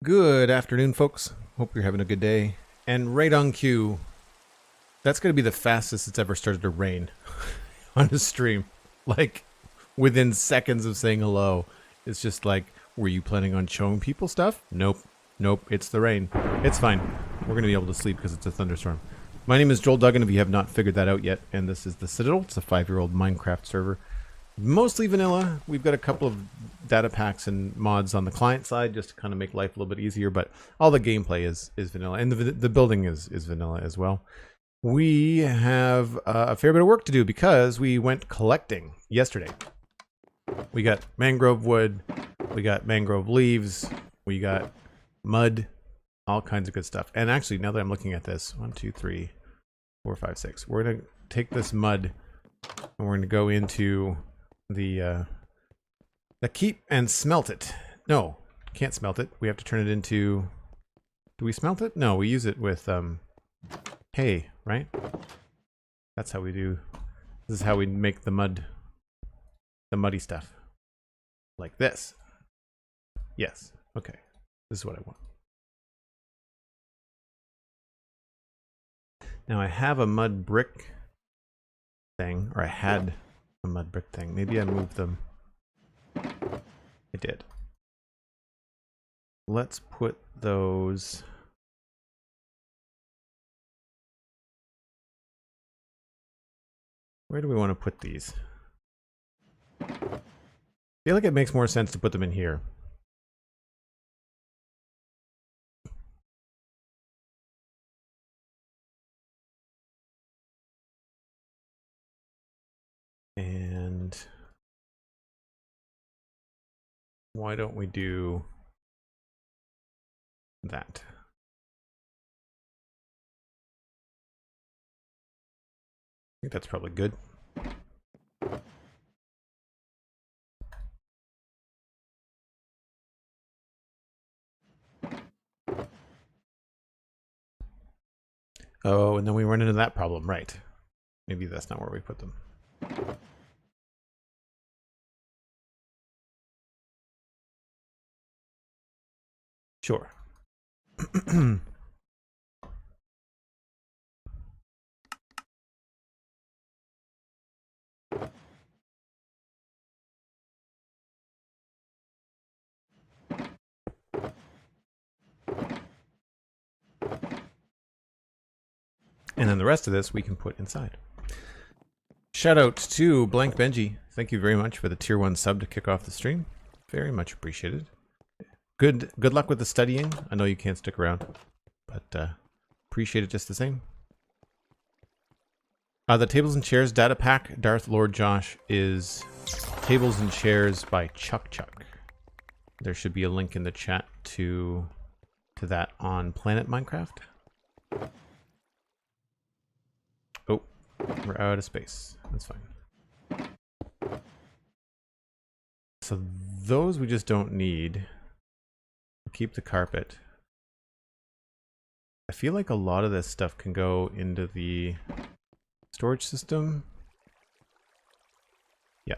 Good afternoon, folks. Hope you're having a good day. And right on cue, that's going to be the fastest it's ever started to rain on a stream. Like, within seconds of saying hello, it's just like, were you planning on showing people stuff? Nope. Nope, it's the rain. It's fine. We're going to be able to sleep because it's a thunderstorm. My name is Joel Duggan, if you have not figured that out yet, and this is the Citadel. It's a 5-year-old Minecraft server. Mostly vanilla. We've got a couple of data packs and mods on the client side just to kind of make life a little bit easier, but all the gameplay is vanilla, and the building is vanilla as well. We have a fair bit of work to do because we went collecting yesterday. We got mangrove wood, we got mangrove leaves, we got mud, all kinds of good stuff. And actually, now that I'm looking at this, 1, 2, 3, 4, 5, 6, we're going to take this mud and we're going to go into the keep and smelt it. No, can't smelt it. We have to turn it into... Do we smelt it? No, we use it with hay, right? That's how we do... This is how we make the muddy stuff. Like this. Yes. Okay. This is what I want. Now I have a mud brick thing, or I had a mud brick thing. Maybe I moved them. I did. Let's put those... Where do we want to put these? I feel like it makes more sense to put them in here. And why don't we do that? I think that's probably good. Oh, and then we run into that problem, right? Maybe that's not where we put them. Sure. And then the rest of this we can put inside. Shout out to Blank Benji. Thank you very much for the tier 1 sub to kick off the stream. Very much appreciated. Good luck with the studying. I know you can't stick around, but appreciate it just the same. The Tables and Chairs data pack, Darth Lord Josh, is Tables and Chairs by Chuck. There should be a link in the chat to that on Planet Minecraft. Oh, we're out of space. That's fine. So those we just don't need. Keep the carpet. I feel like a lot of this stuff can go into the storage system. Yeah.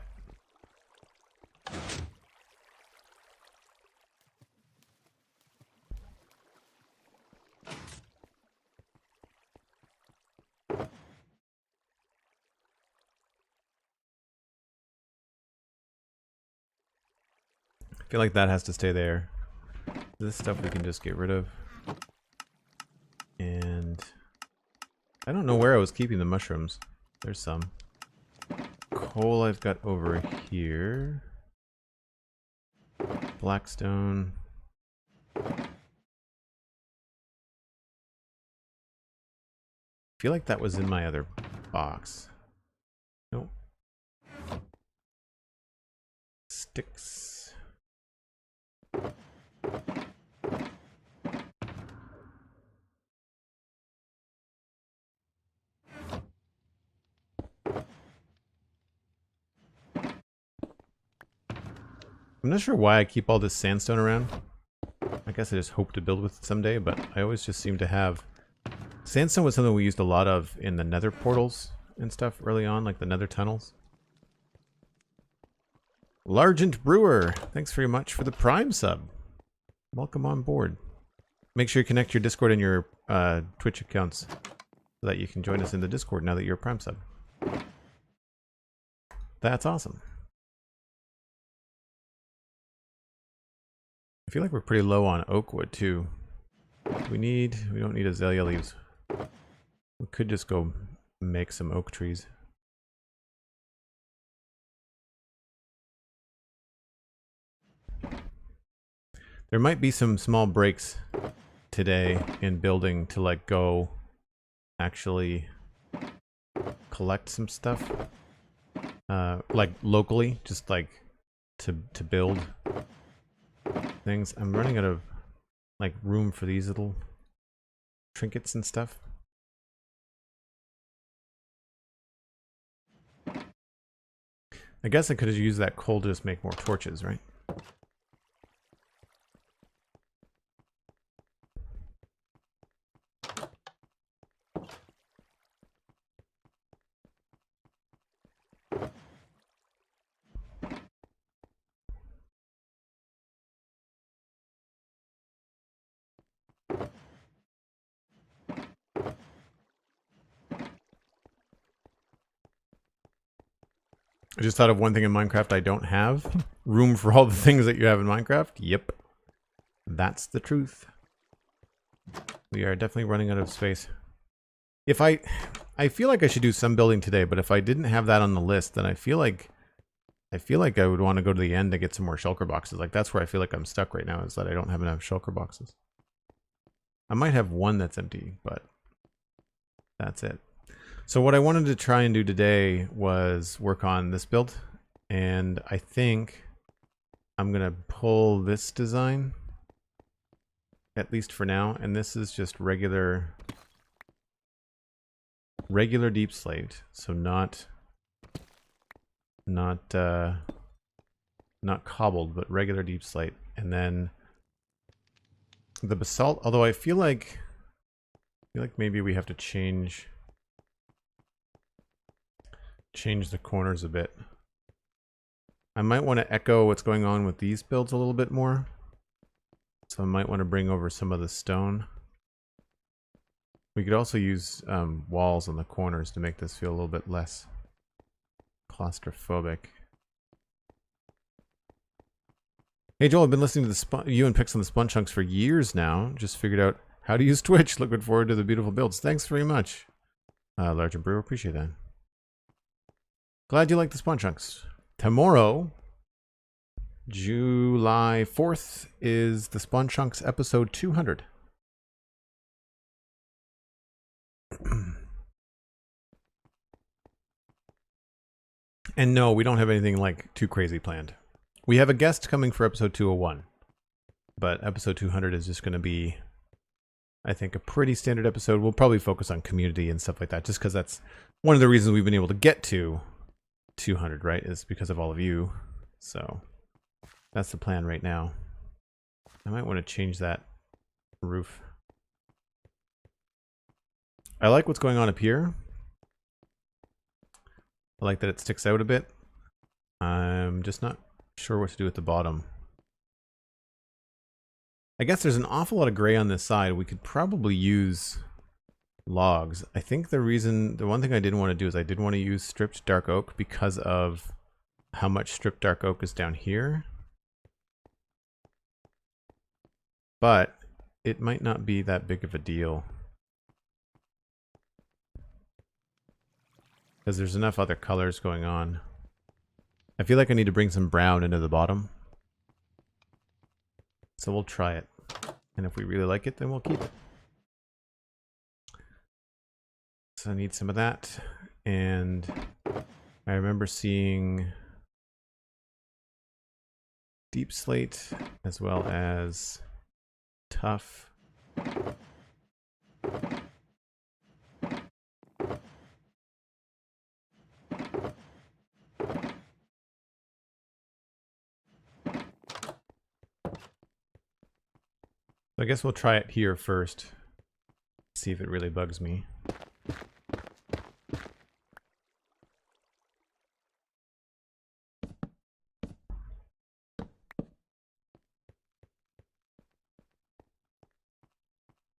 I feel like that has to stay there. This stuff we can just get rid of. And I don't know where I was keeping the mushrooms. There's some. Coal I've got over here. Blackstone. I feel like that was in my other box. Nope. Sticks. I'm not sure why I keep all this sandstone around. I guess I just hope to build with it someday, but I always just seem to have... Sandstone was something we used a lot of in the nether portals and stuff early on, like the nether tunnels. Largent Brewer, thanks very much for the Prime sub. Welcome on board. make sure you connect your Discord and your Twitch accounts so that you can join us in the Discord now that you're a Prime sub. That's awesome. I feel like we're pretty low on oak wood too. We don't need azalea leaves. We could just go make some oak trees. There might be some small breaks today in building to like go actually collect some stuff. Like locally, just like to build things. I'm running out of like room for these little trinkets and stuff. I guess I could have used that coal to just make more torches, right? I just thought of one thing in Minecraft I don't have. Room for all the things that you have in Minecraft? Yep. That's the truth. We are definitely running out of space. If I feel like I should do some building today, but if I didn't have that on the list, then I feel like I would want to go to the end to get some more shulker boxes. Like that's where I feel like I'm stuck right now, is that I don't have enough shulker boxes. I might have one that's empty, but that's it. So what I wanted to try and do today was work on this build, and I think I'm gonna pull this design, at least for now, and this is just regular deep slate, so not cobbled, but regular deep slate, and then the basalt. Although I feel like maybe we have to change the corners a bit. I might want to echo what's going on with these builds a little bit more. So I might want to bring over some of the stone. We could also use walls on the corners to make this feel a little bit less claustrophobic. Hey Joel, I've been listening to you and Pix on the Spawn Chunks for years now. Just figured out how to use Twitch. Looking forward to the beautiful builds. Thanks very much, Larger Brewer. Appreciate that. Glad you like the Spawn Chunks. Tomorrow, July 4th, is the Spawn Chunks episode 200. And no, we don't have anything like too crazy planned. We have a guest coming for episode 201, but episode 200 is just going to be, I think, a pretty standard episode. We'll probably focus on community and stuff like that, just because that's one of the reasons we've been able to get to 200, right, is because of all of you. So that's the plan right now. I might want to change that roof. I like what's going on up here. I like that it sticks out a bit. I'm just not sure what to do with the bottom. I guess there's an awful lot of gray on this side. We could probably use logs. I think the one thing I didn't want to do is I did want to use stripped dark oak because of how much stripped dark oak is down here. But it might not be that big of a deal, because there's enough other colors going on. I feel like I need to bring some brown into the bottom. So we'll try it. And if we really like it, then we'll keep it. So I need some of that. And I remember seeing deep slate as well as tough. So I guess we'll try it here first. See if it really bugs me.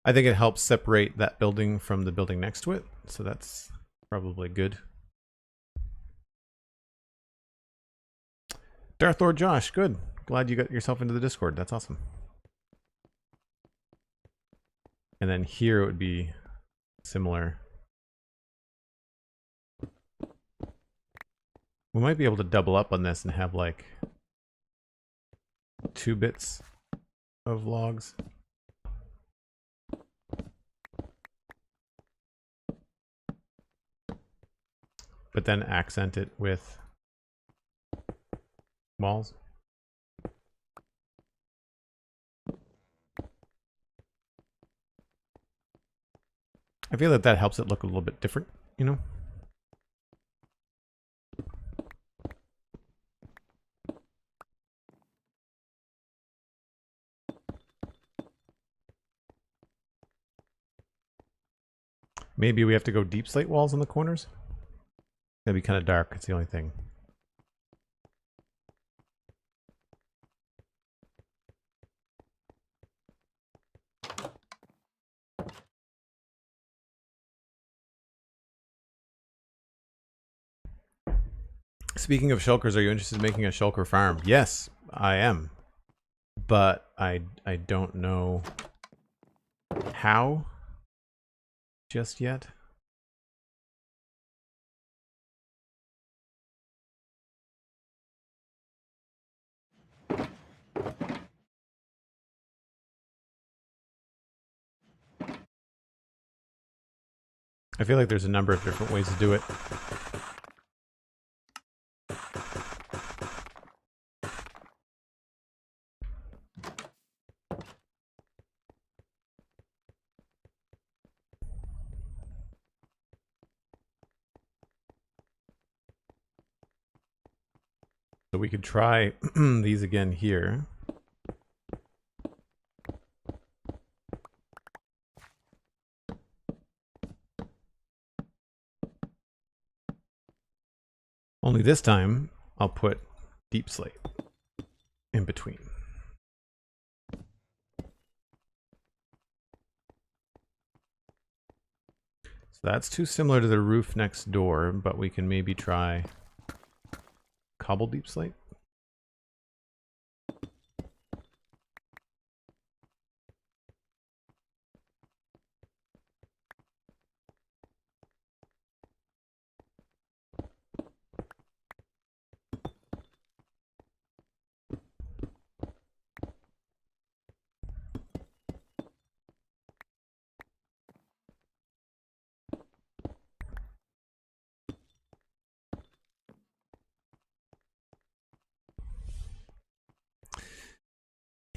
I think it helps separate that building from the building next to it, so that's probably good. Darth Lord Josh, good. Glad you got yourself into the Discord. That's awesome. And then here it would be similar. We might be able to double up on this and have like 2 bits of logs. But then accent it with walls. I feel that that helps it look a little bit different, you know? Maybe we have to go deep slate walls on the corners? That'd be kind of dark, it's the only thing. Speaking of shulkers, are you interested in making a shulker farm? Yes, I am. But I don't know how just yet. I feel like there's a number of different ways to do it. So we could try these again here. Only this time, I'll put deep slate in between. So that's too similar to the roof next door, but we can maybe try cobble deep slate.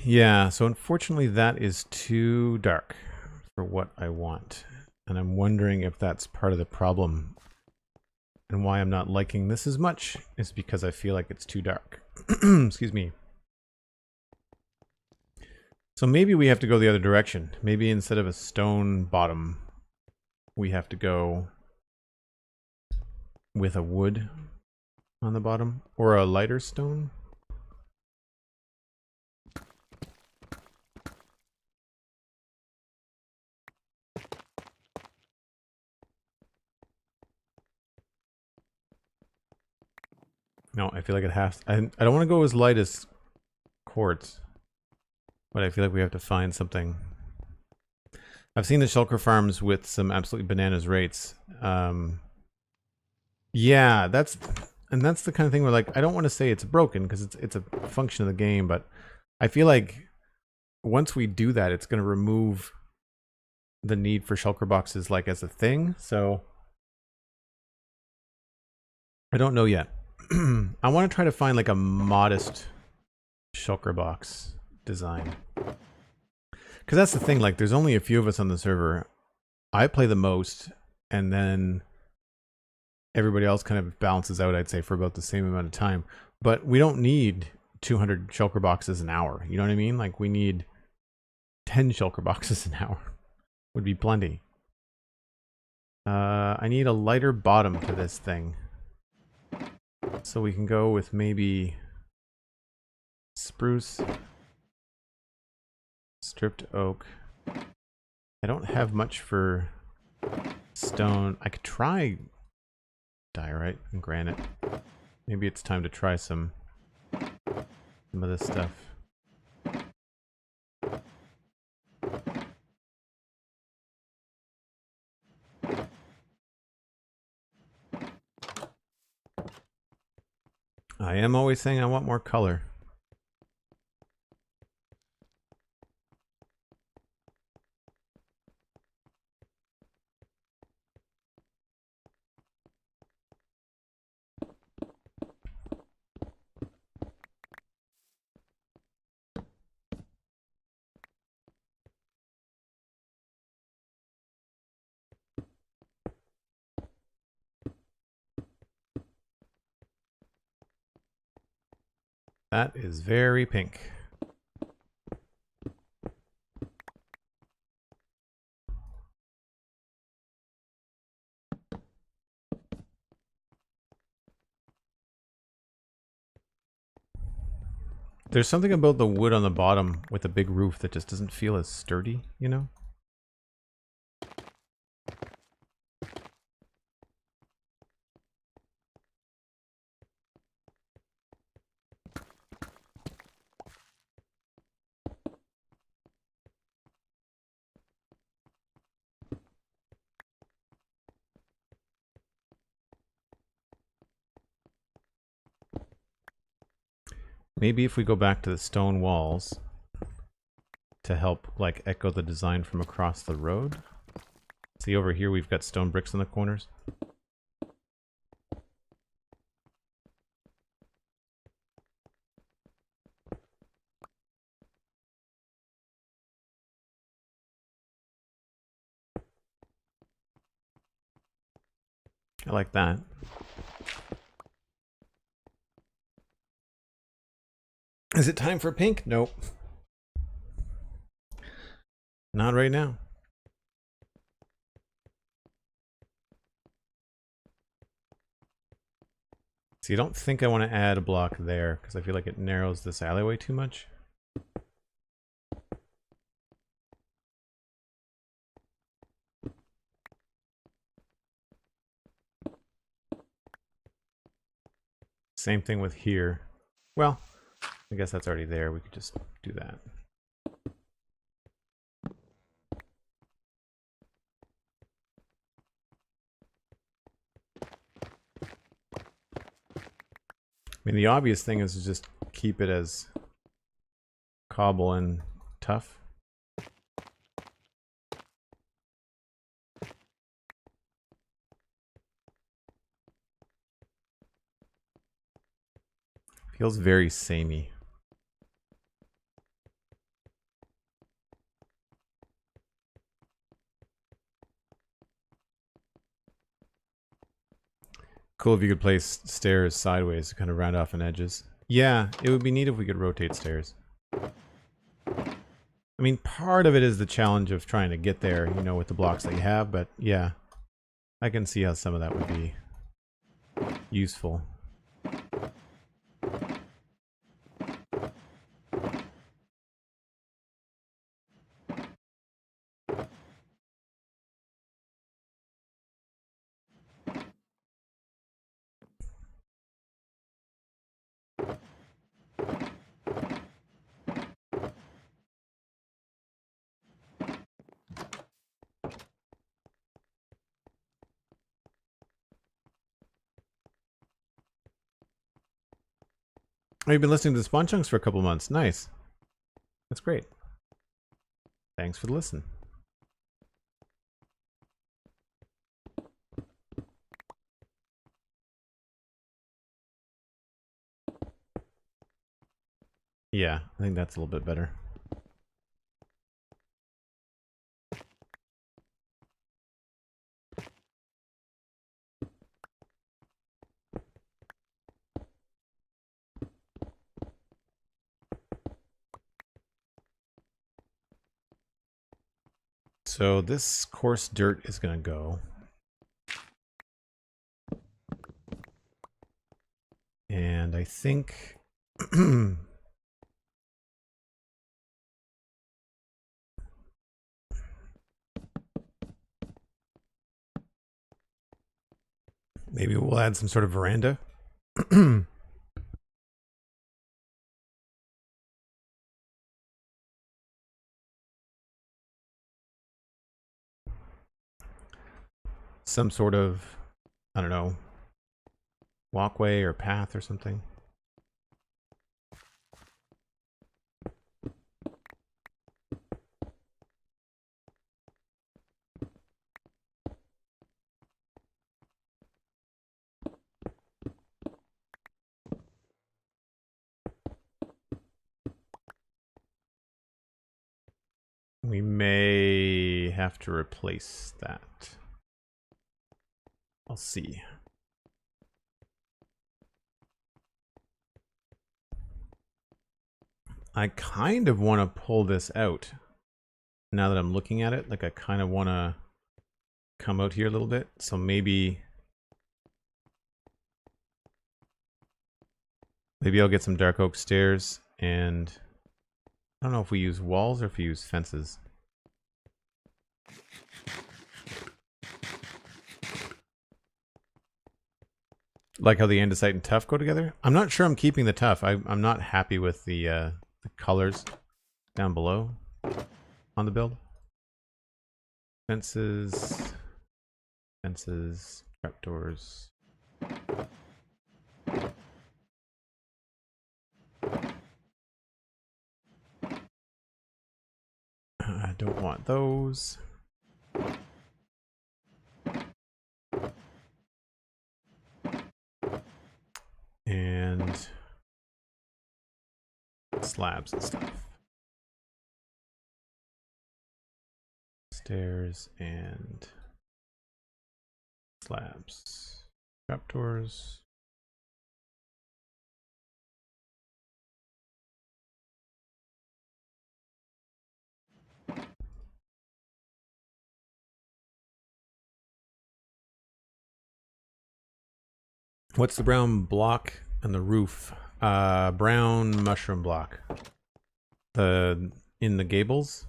Yeah, so unfortunately that is too dark for what I want. And I'm wondering if that's part of the problem. And why I'm not liking this as much is because I feel like it's too dark. Excuse me. So maybe we have to go the other direction. Maybe instead of a stone bottom, we have to go with a wood on the bottom or a lighter stone. No, I feel like it has. I don't want to go as light as quartz, but I feel like we have to find something. I've seen the shulker farms with some absolutely bananas rates. Yeah, that's the kind of thing where, like, I don't want to say it's broken because it's a function of the game, but I feel like once we do that, it's going to remove the need for shulker boxes like as a thing. So I don't know yet. I want to try to find like a modest shulker box design. Because that's the thing, like there's only a few of us on the server. I play the most, and then everybody else kind of balances out, I'd say, for about the same amount of time. But we don't need 200 shulker boxes an hour. You know what I mean? Like we need 10 shulker boxes an hour. Would be plenty. I need a lighter bottom to this thing. So we can go with maybe spruce, stripped oak, I don't have much for stone. I could try diorite and granite. Maybe it's time to try some of this stuff. I am always saying I want more color. That is very pink. There's something about the wood on the bottom with the big roof that just doesn't feel as sturdy, you know? Maybe if we go back to the stone walls to help like echo the design from across the road. See over here we've got stone bricks in the corners. I like that. Is it time for pink? Nope. Not right now. See, I don't think I want to add a block there because I feel like it narrows this alleyway too much. Same thing with here. Well, I guess that's already there. We could just do that. I mean, the obvious thing is to just keep it as cobble and tough. Feels very samey. Cool if you could place stairs sideways to kind of round off on edges. Yeah, it would be neat if we could rotate stairs. I mean, part of it is the challenge of trying to get there, you know, with the blocks that you have, but yeah, I can see how some of that would be useful. Oh, you've been listening to the Spawn Chunks for a couple months. Nice. That's great. Thanks for the listen. Yeah, I think that's a little bit better. So this coarse dirt is going to go. And I think Maybe we'll add some sort of veranda. Some sort of, I don't know, walkway or path or something. We may have to replace that. I'll see. I kind of want to pull this out now that I'm looking at it. Like I kind of want to come out here a little bit. So maybe I'll get some dark oak stairs, and I don't know if we use walls or if we use fences. Like how the andesite and tough go together. I'm not sure I'm keeping the tough. I'm not happy with the colors down below on the build. Fences, trapdoors. I don't want those. And slabs and stuff. Stairs and slabs. Trapdoors. What's the brown block on the roof? Brown mushroom block. In the gables?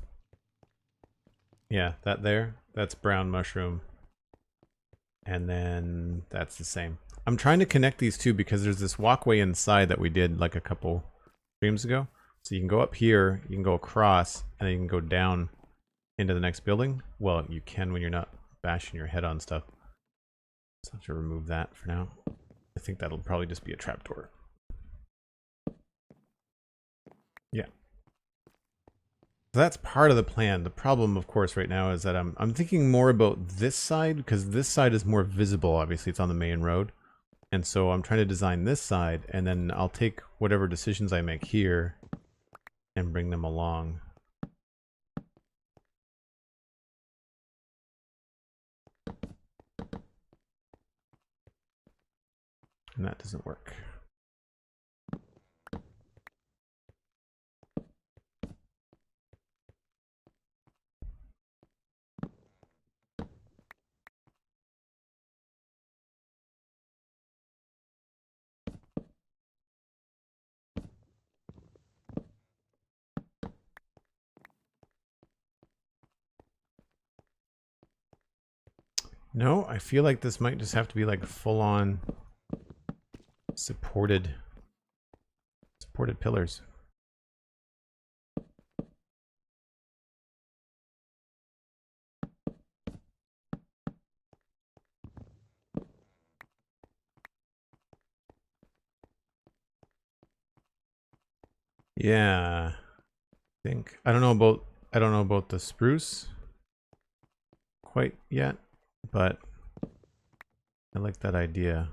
Yeah, that there. That's brown mushroom. And then that's the same. I'm trying to connect these two because there's this walkway inside that we did like a couple streams ago. So you can go up here, you can go across, and then you can go down into the next building. Well, you can when you're not bashing your head on stuff. So I have to remove that for now. I think that'll probably just be a trapdoor. Yeah. So that's part of the plan. The problem, of course, right now is that I'm thinking more about this side because this side is more visible. Obviously, it's on the main road. And so I'm trying to design this side, and then I'll take whatever decisions I make here and bring them along. And that doesn't work. No, I feel like this might just have to be like full-on supported pillars. Yeah, I don't know about the spruce quite yet, but I like that idea.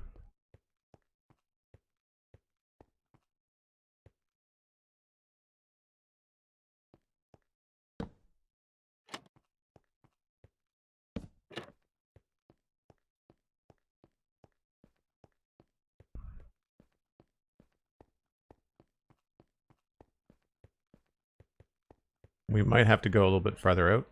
We might have to go a little bit farther out.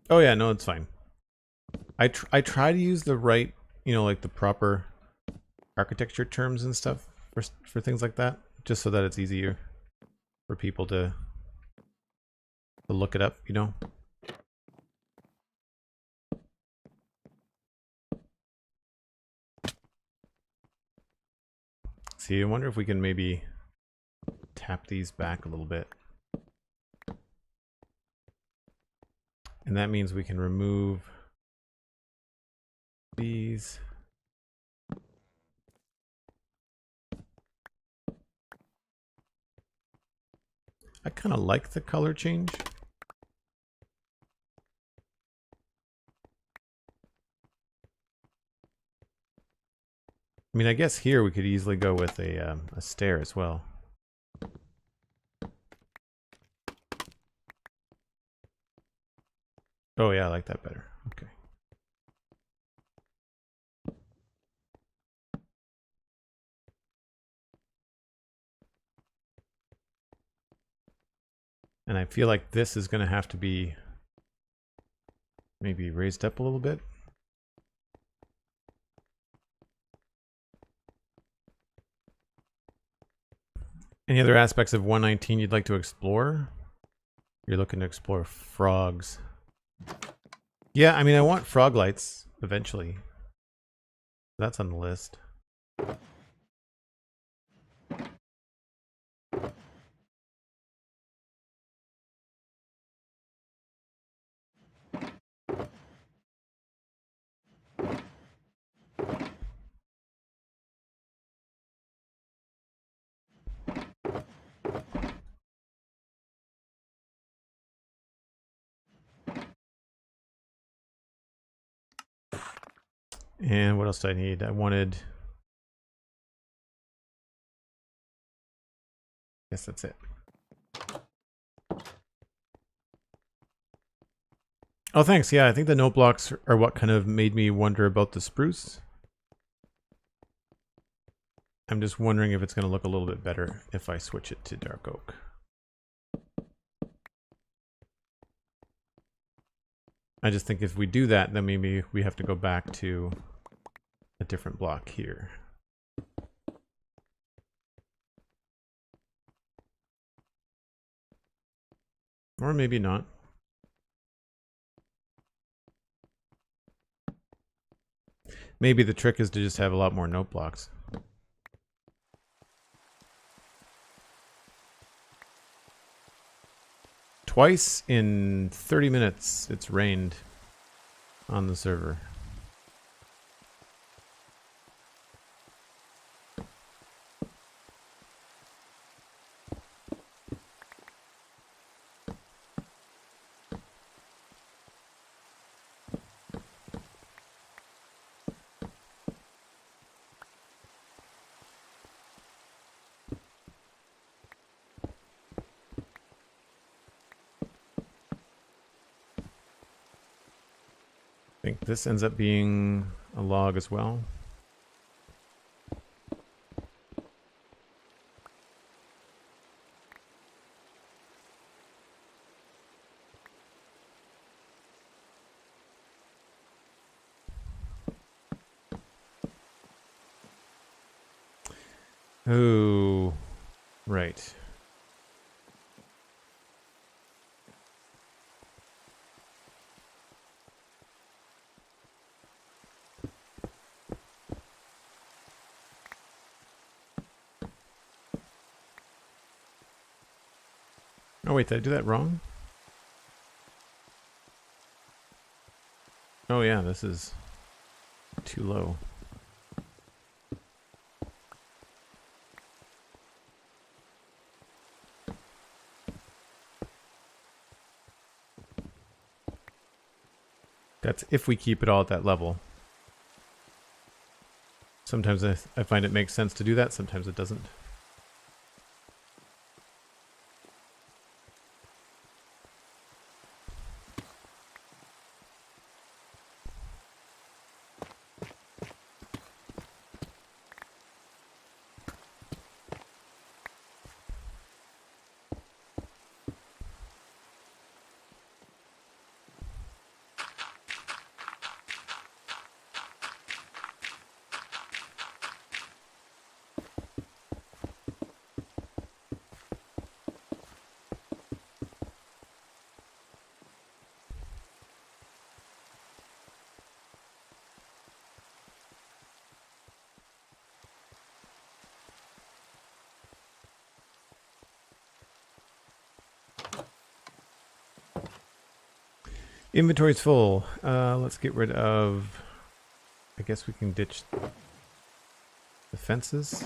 Oh yeah, no, it's fine. I try to use the right, like the proper architecture terms and stuff for things like that, just so that it's easier for people to look it up, See, I wonder if we can maybe tap these back a little bit. And that means we can remove these. I kind of like the color change. I mean, I guess here we could easily go with a stair as well. Oh yeah, I like that better. Okay. And I feel like this is going to have to be maybe raised up a little bit. Any other aspects of 119 you'd like to explore? You're looking to explore frogs. Yeah, I mean, I want frog lights eventually. That's on the list. And what else do I need? I wanted... Guess that's it. Oh, thanks. Yeah, I think the note blocks are what kind of made me wonder about the spruce. I'm just wondering if it's going to look a little bit better if I switch it to dark oak. I just think if we do that, then maybe we have to go back to a different block here. Or maybe not. Maybe the trick is to just have a lot more note blocks. Twice in 30 minutes it's rained on the server. I think this ends up being a log as well. Oh, right. Oh wait, did I do that wrong? Oh yeah, this is too low. That's if we keep it all at that level. Sometimes I find it makes sense to do that, sometimes it doesn't. Inventory's full. Let's get rid of... I guess we can ditch the fences.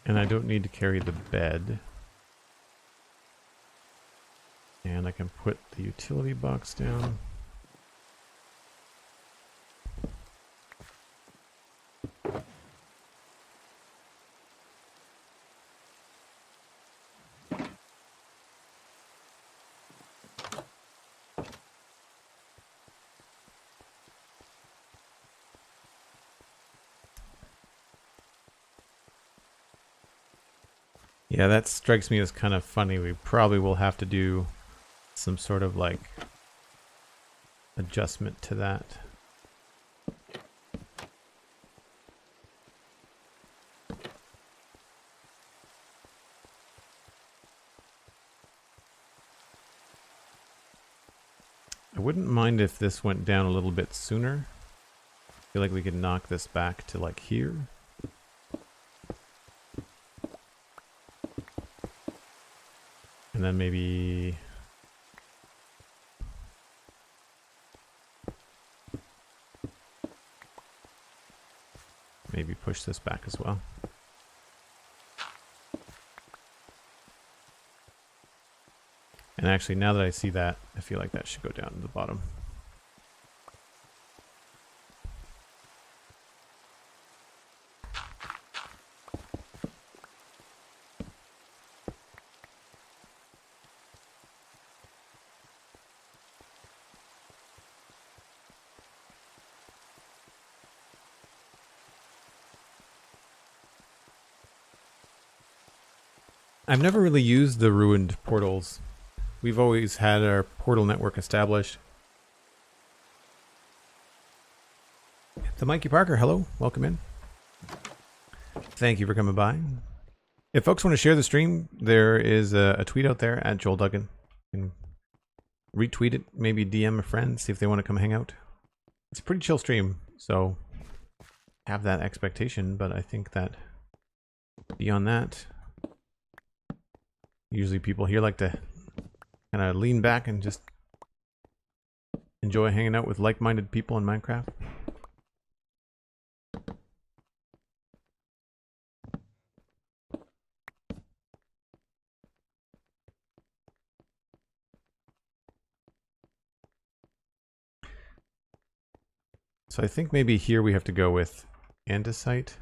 And I don't need to carry the bed. And I can put the utility box down. Yeah, that strikes me as kind of funny. We probably will have to do some sort of like adjustment to that. I wouldn't mind if this went down a little bit sooner. I feel like we could knock this back to like here. And then maybe push this back as well. And actually, now that I see that, I feel like that should go down to the bottom. I've never really used the ruined portals. We've always had our portal network established. The Mikey Parker, hello, welcome in. Thank you for coming by. If folks want to share the stream, there is a tweet out there at Joel Duggan. You can retweet it, maybe DM a friend, see if they want to come hang out. It's a pretty chill stream, so have that expectation, but I think that beyond that, usually people here like to kind of lean back and just enjoy hanging out with like-minded people in Minecraft. So I think maybe here we have to go with andesite.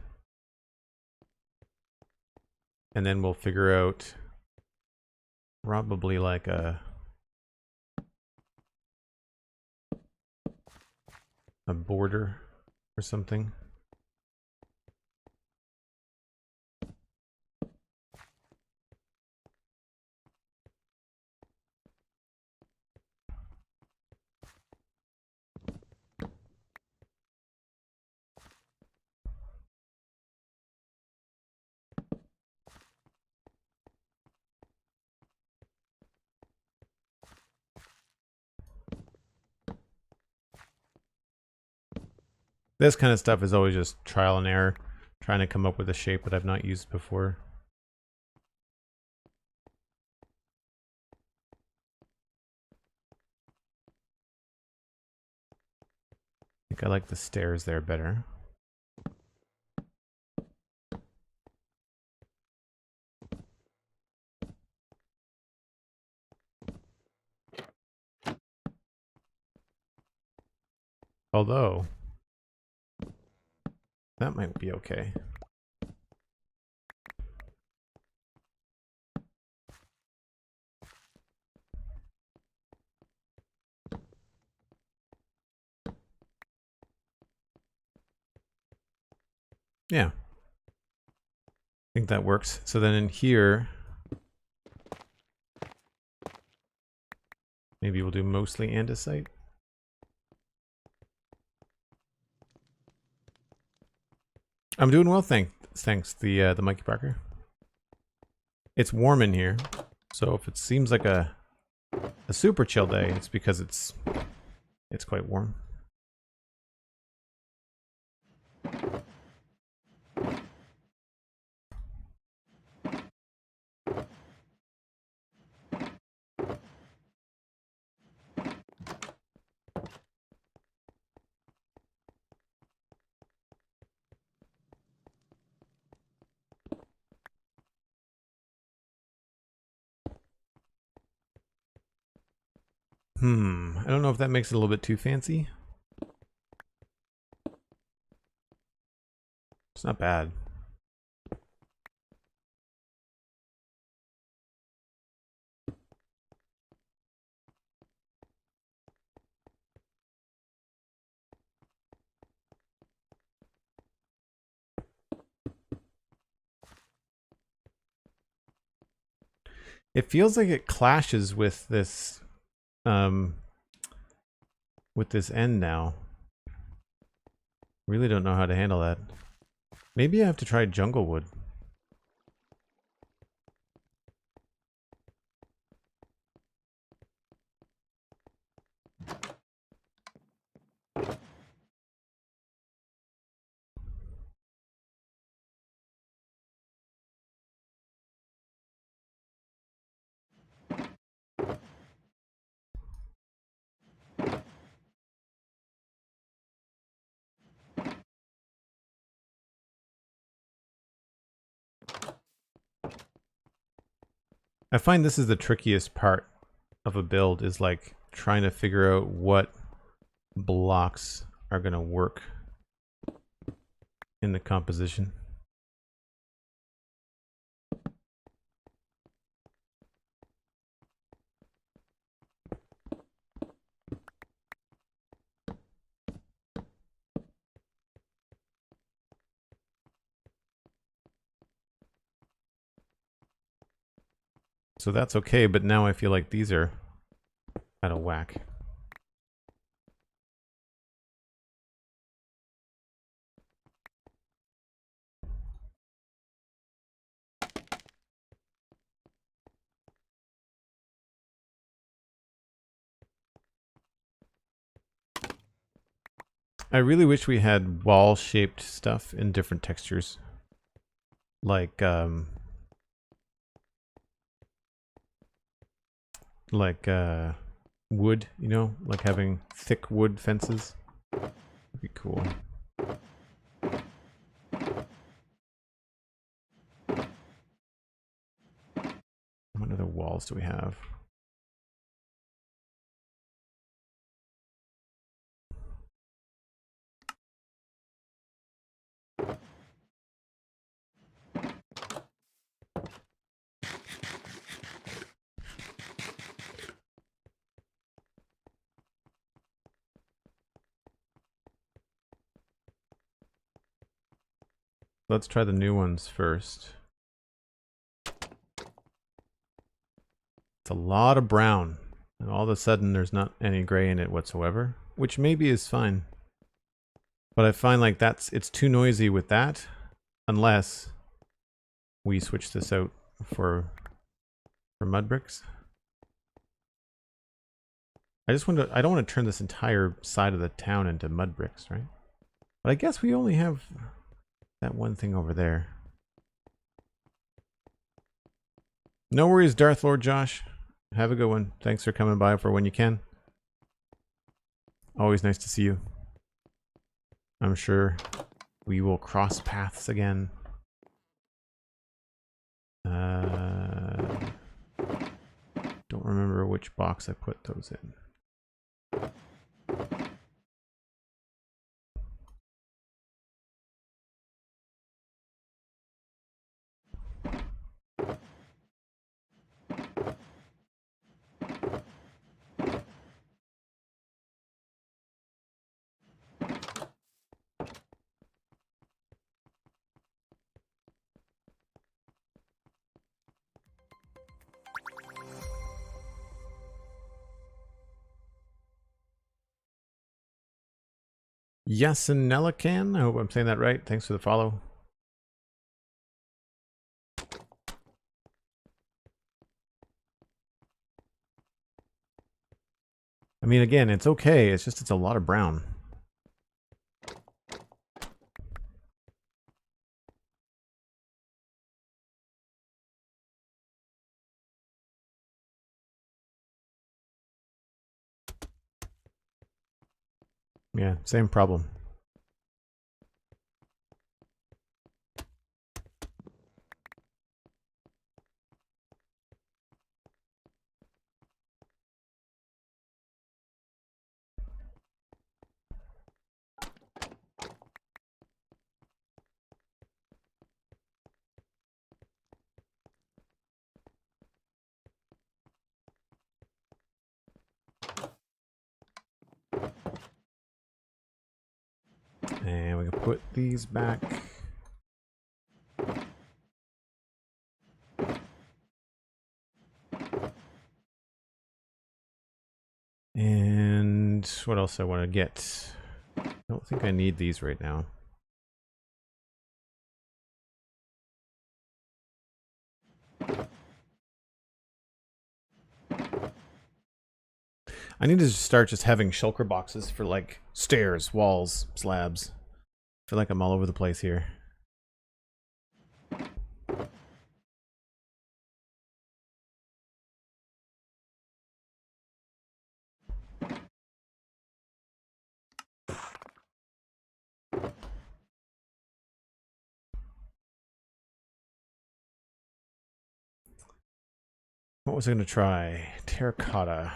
And then we'll figure out probably like a border or something. This kind of stuff is always just trial and error, trying to come up with a shape that I've not used before. I think I like the stairs there better. Although, that might be okay. Yeah. I think that works. So then in here, maybe we'll do mostly andesite. I'm doing well, thanks. The Mikey Parker. It's warm in here, so if it seems like a super chill day, it's because it's quite warm. I don't know if that makes it a little bit too fancy. It's not bad. It feels like it clashes with this end now. Really don't know how to handle that. Maybe I have to try jungle wood. I find this is the trickiest part of a build, is like trying to figure out what blocks are going to work in the composition. So that's okay, but now I feel like these are out of whack. I really wish we had wall-shaped stuff in different textures. Like wood, you know, like having thick wood fences. Would be cool. What other walls do we have? Let's try the new ones first. It's a lot of brown, and all of a sudden there's not any gray in it whatsoever, which maybe is fine. But I find like it's too noisy with that, unless we switch this out for mud bricks. I don't want to turn this entire side of the town into mud bricks, right? But I guess we only have that one thing over there. No worries, Darth Lord Josh. Have a good one. Thanks for coming by for when you can. Always nice to see you. I'm sure we will cross paths again. Don't remember which box I put those in. Yasinelican, I hope I'm saying that right. Thanks for the follow. I mean, again, it's okay. It's just it's a lot of brown. Yeah, same problem. And we can put these back. And what else I want to get? I don't think I need these right now. I need to start just having shulker boxes for like stairs, walls, slabs. I feel like I'm all over the place here. What was I going to try? Terracotta.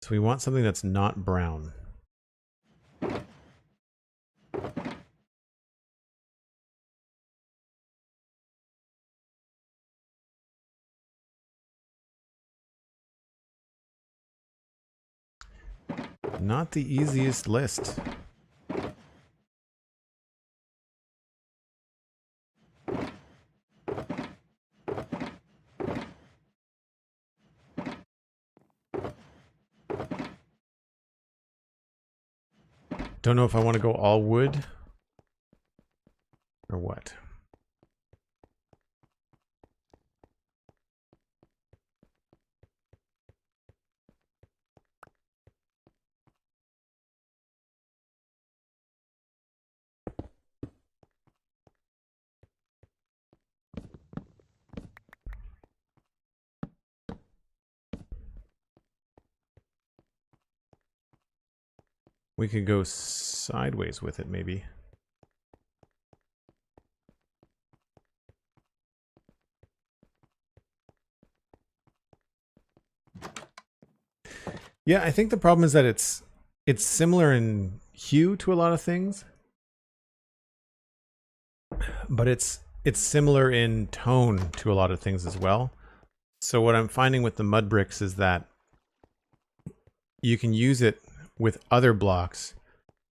So we want something that's not brown. Not the easiest list. Don't know if I want to go all wood or what. We could go sideways with it, maybe. Yeah, I think the problem is that it's similar in hue to a lot of things, but it's similar in tone to a lot of things as well. So what I'm finding with the mud bricks is that you can use it with other blocks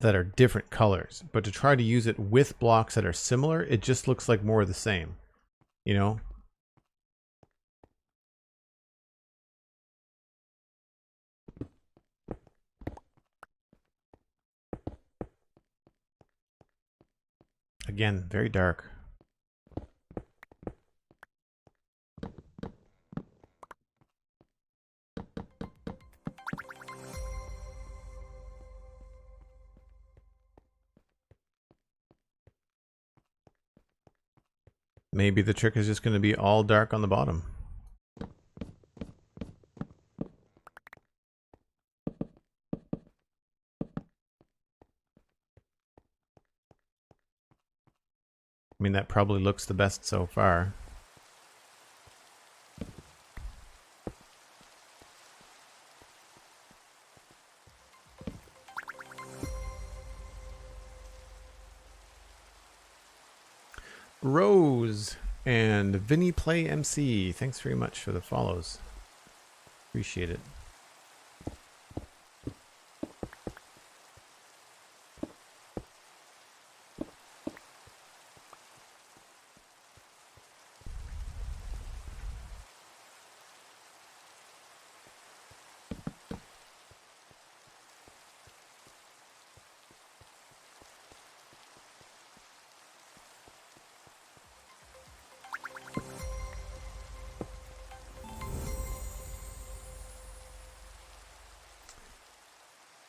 that are different colors, but to try to use it with blocks that are similar, it just looks like more of the same, you know? Again, very dark. Maybe the trick is just going to be all dark on the bottom. I mean, that probably looks the best so far. Rose and Vinny Play MC, thanks very much for the follows. Appreciate it.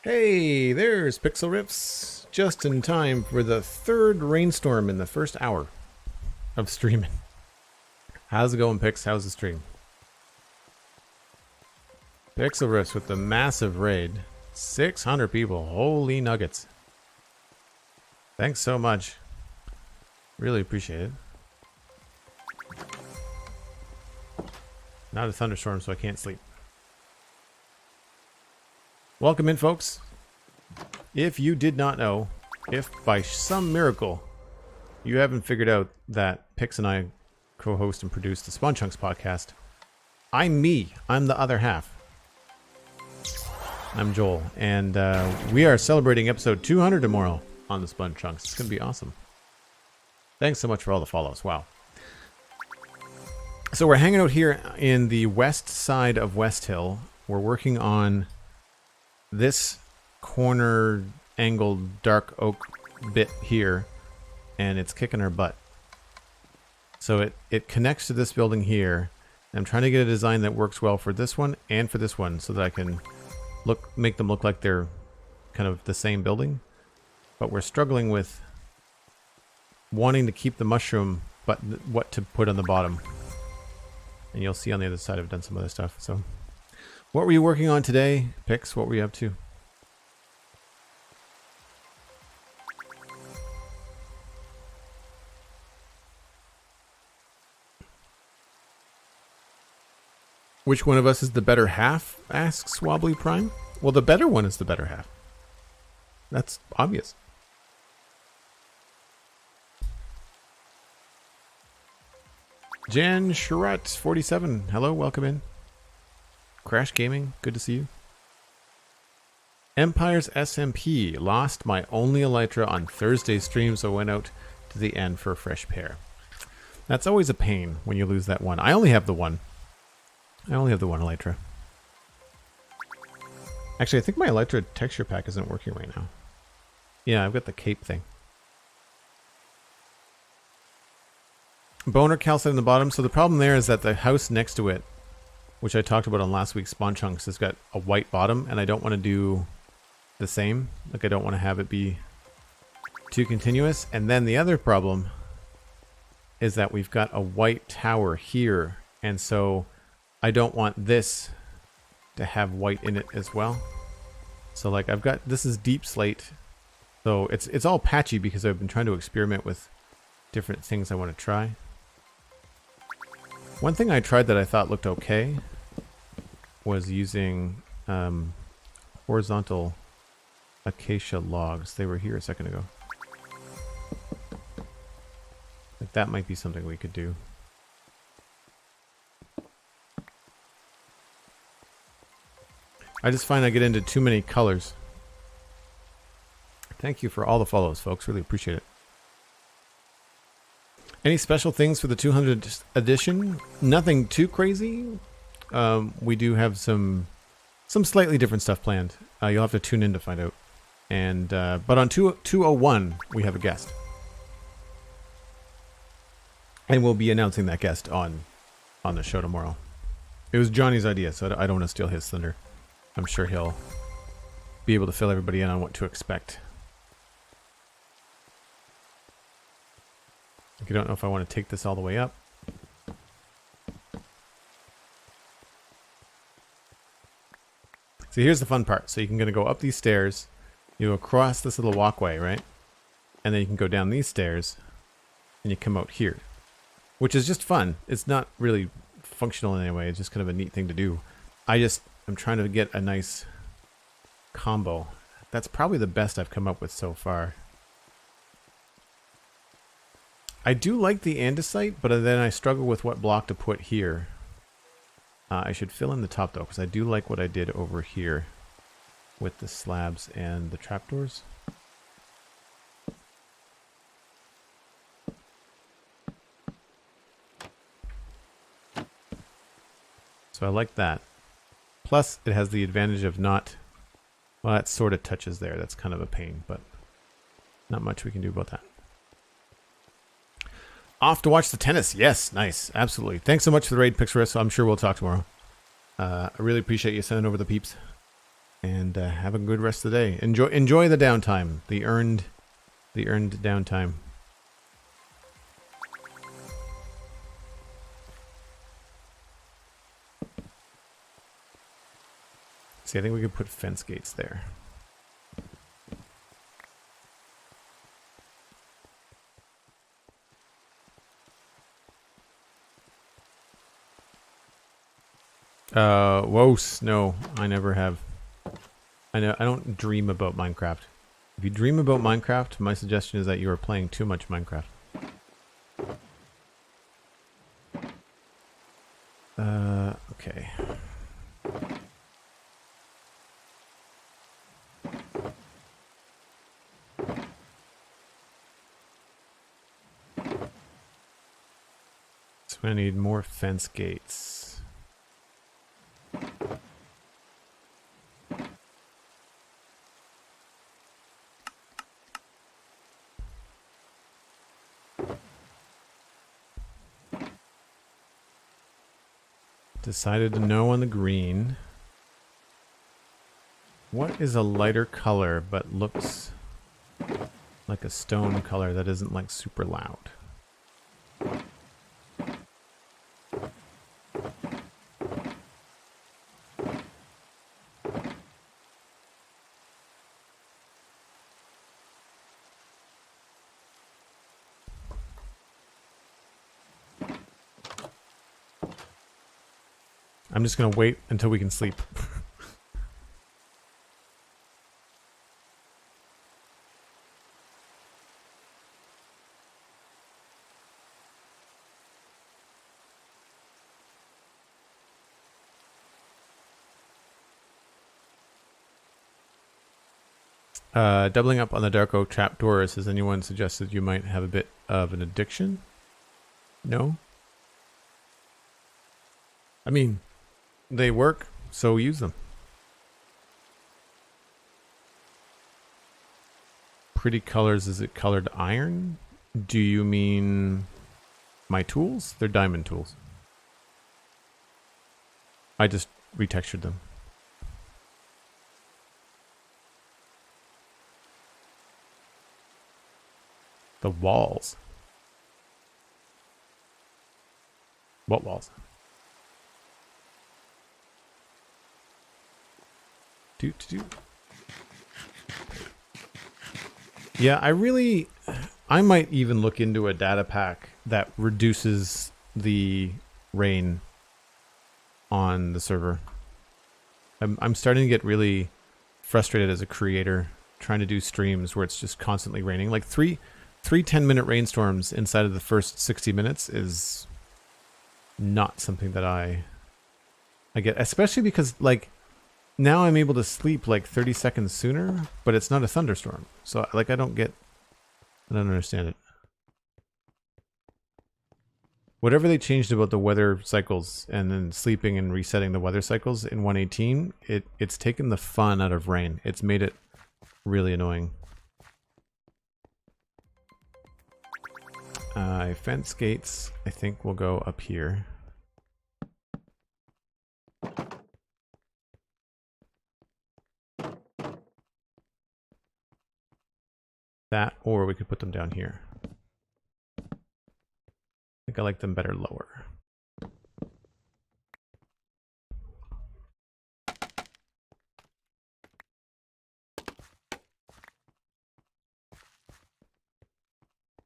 Hey, there's Pixel Riffs, just in time for the third rainstorm in the first hour of streaming. How's it going, Pix? How's the stream? Pixel Riffs with the massive raid. 600 people. Holy nuggets. Thanks so much. Really appreciate it. Not a thunderstorm, so I can't sleep. Welcome in, folks. If you did not know, if by some miracle you haven't figured out that Pix and I co-host and produce the Spawn Chunks podcast, I'm me. I'm the other half. I'm Joel, and we are celebrating episode 200 tomorrow on the Spawn Chunks. It's going to be awesome. Thanks so much for all the follows. Wow. So we're hanging out here in the west side of West Hill. We're working on this corner angled dark oak bit here, and it's kicking our butt. So it connects to this building here. I'm trying to get a design that works well for this one and for this one so that I can make them look like they're kind of the same building. But we're struggling with wanting to keep the mushroom, but what to put on the bottom. And you'll see on the other side I've done some other stuff. So what were you working on today, Pix? What were you up to? Which one of us is the better half? Asks Wobbly Prime. Well, the better one is the better half. That's obvious. JenFoster 47. Hello, welcome in. Crash Gaming, good to see you. Empire's SMP. Lost my only Elytra on Thursday's stream, so went out to the end for a fresh pair. That's always a pain when you lose that one. I only have the one. I only have the one Elytra. Actually, I think my Elytra texture pack isn't working right now. Yeah, I've got the cape thing. Boner calcite in the bottom. So the problem there is that the house next to it, which I talked about on last week's Spawn Chunks, has got a white bottom, and I don't want to do the same. Like, I don't want to have it be too continuous. And then the other problem is that we've got a white tower here, and so I don't want this to have white in it as well. So like I've got, this is deep slate, so it's all patchy because I've been trying to experiment with different things I want to try. One thing I tried that I thought looked okay was using horizontal acacia logs. They were here a second ago. Like that might be something we could do. I just find I get into too many colors. Thank you for all the follows, folks. Really appreciate it. Any special things for the 200th edition? Nothing too crazy. We do have some slightly different stuff planned. You'll have to tune in to find out. And but on 201 we have a guest, and we'll be announcing that guest on the show tomorrow. It was Johnny's idea, so I don't want to steal his thunder. I'm sure he'll be able to fill everybody in on what to expect. I don't know if I want to take this all the way up. So here's the fun part. So you're going to go up these stairs, you go across this little walkway, right? And then you can go down these stairs, and you come out here, which is just fun. It's not really functional in any way. It's just kind of a neat thing to do. I'm trying to get a nice combo. That's probably the best I've come up with so far. I do like the andesite, but then I struggle with what block to put here. I should fill in the top though, because I do like what I did over here with the slabs and the trapdoors. So I like that. Plus, it has the advantage of not... Well, that sort of touches there. That's kind of a pain, but not much we can do about that. Off to watch the tennis. Yes, nice. Absolutely. Thanks so much for the raid, Pixarus. I'm sure we'll talk tomorrow. I really appreciate you sending over the peeps. And have a good rest of the day. Enjoy the downtime, the earned downtime. See, I think we could put fence gates there. Whoa, no, I never have. I don't dream about Minecraft. If you dream about Minecraft, my suggestion is that you are playing too much Minecraft. Okay. So I need more fence gates. Decided to no on the green. What is a lighter color but looks like a stone color that isn't like super loud? I'm just gonna wait until we can sleep. Doubling up on the dark oak trapdoors, has anyone suggested you might have a bit of an addiction? No? I mean, they work, so use them. Pretty colors, is it colored iron? Do you mean my tools? They're diamond tools. I just retextured them. The walls. What walls? Yeah, I might even look into a data pack that reduces the rain on the server. I'm starting to get really frustrated as a creator trying to do streams where it's just constantly raining. Like three 10-minute rainstorms inside of the first 60 minutes is not something that I get, especially because like now I'm able to sleep like 30 seconds sooner, but it's not a thunderstorm. So like I don't understand it. Whatever they changed about the weather cycles and then sleeping and resetting the weather cycles in 1.18, it's taken the fun out of rain. It's made it really annoying. Fence gates, I think, will go up here. That, or we could put them down here. I think I like them better lower.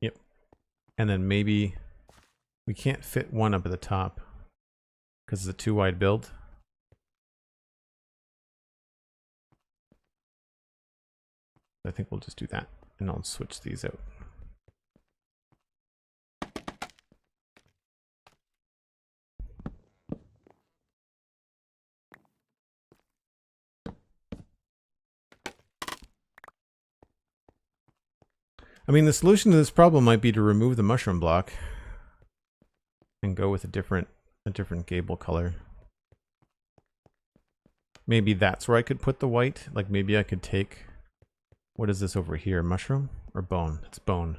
Yep. And then maybe we can't fit one up at the top because it's a too wide build. I think we'll just do that, and I'll switch these out. I mean, the solution to this problem might be to remove the mushroom block and go with a different gable color. Maybe that's where I could put the white. Like maybe I could take, what is this over here? Mushroom or bone? It's bone.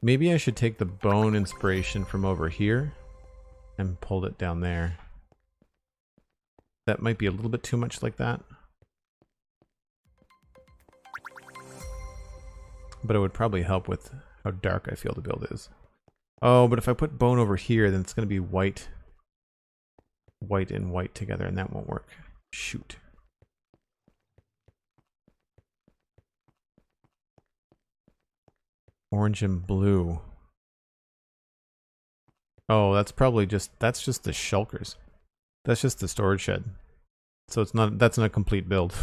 Maybe I should take the bone inspiration from over here and pull it down there. That might be a little bit too much like that. but it would probably help with how dark I feel the build is. Oh, but if I put bone over here, then it's going to be white. White and white together, and that won't work. Shoot. Orange and blue. Oh, that's probably just, that's just the shulkers. That's just the storage shed. So it's not, that's not a complete build.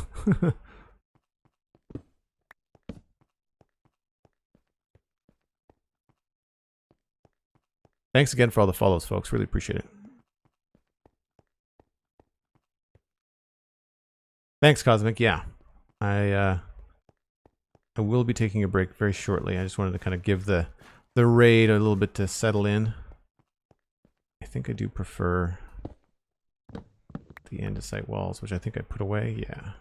Thanks again for all the follows, folks. Really appreciate it. Thanks, Cosmic. Yeah. I will be taking a break very shortly. I just wanted to kind of give the raid a little bit to settle in. I think I do prefer the andesite walls, which I think I put away. Yeah.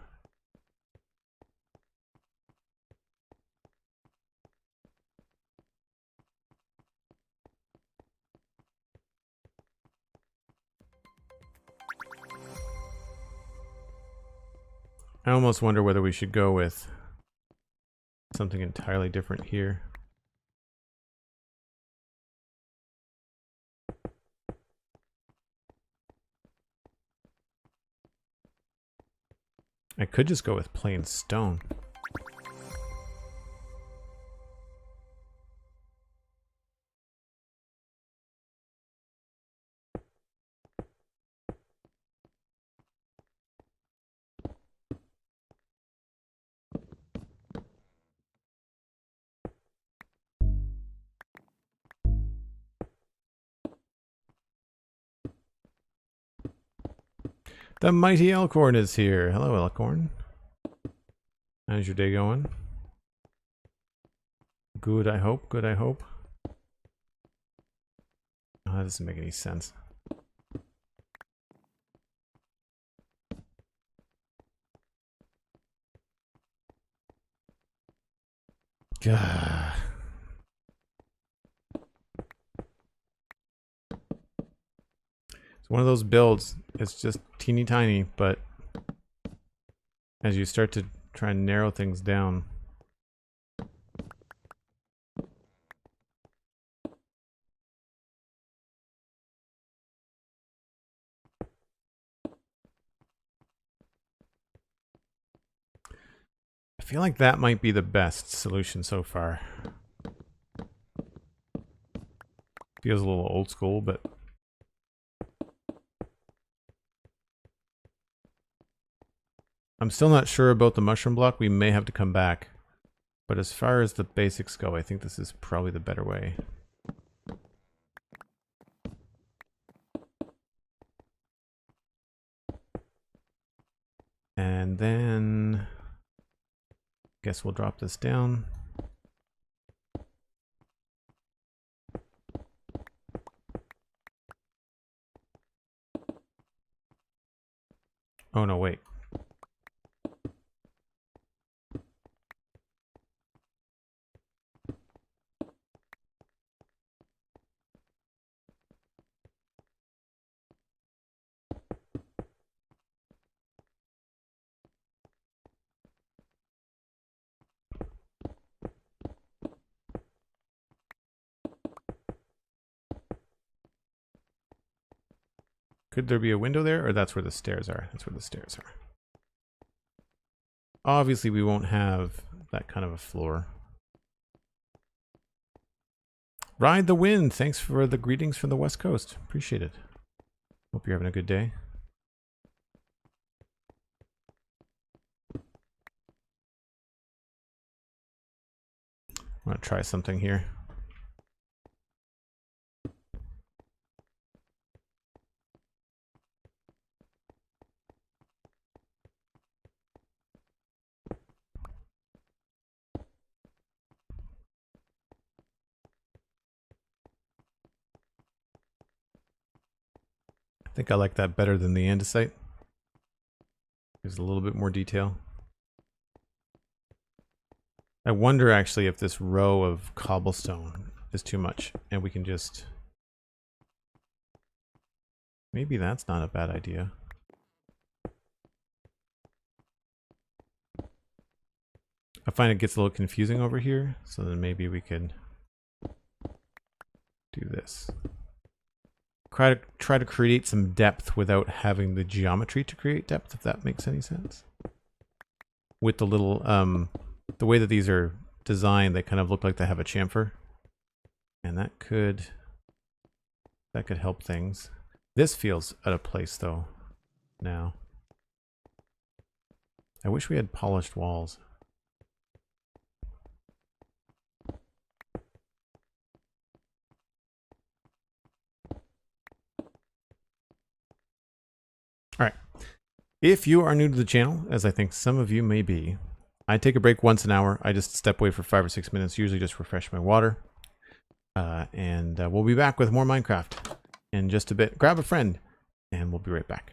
I almost wonder whether we should go with something entirely different here. I could just go with plain stone. The mighty Elkhorn is here. Hello, Elkhorn. How's your day going? Good, I hope. Good, I hope. Oh, that doesn't make any sense. Gah. It's one of those builds. It's just teeny tiny, but as you start to try and narrow things down, I feel like that might be the best solution so far. Feels a little old school, but I'm still not sure about the mushroom block. We may have to come back. But as far as the basics go, I think this is probably the better way. And then guess we'll drop this down. Oh no, wait. Could there be a window there, or that's where the stairs are? That's where the stairs are. Obviously, we won't have that kind of a floor. Ride the wind. Thanks for the greetings from the West Coast. Appreciate it. Hope you're having a good day. I want to try something here. I think I like that better than the andesite. There's a little bit more detail. I wonder actually if this row of cobblestone is too much and we can just... Maybe that's not a bad idea. I find it gets a little confusing over here, so then maybe we could do this. Try to create some depth without having the geometry to create depth, if that makes any sense. With the little, the way that these are designed, they kind of look like they have a chamfer. And that could help things. This feels out of place though, now. I wish we had polished walls. Alright. If you are new to the channel, as I think some of you may be, I take a break once an hour. I just step away for 5 or 6 minutes, usually just refresh my water. And we'll be back with more Minecraft in just a bit. Grab a friend, and we'll be right back.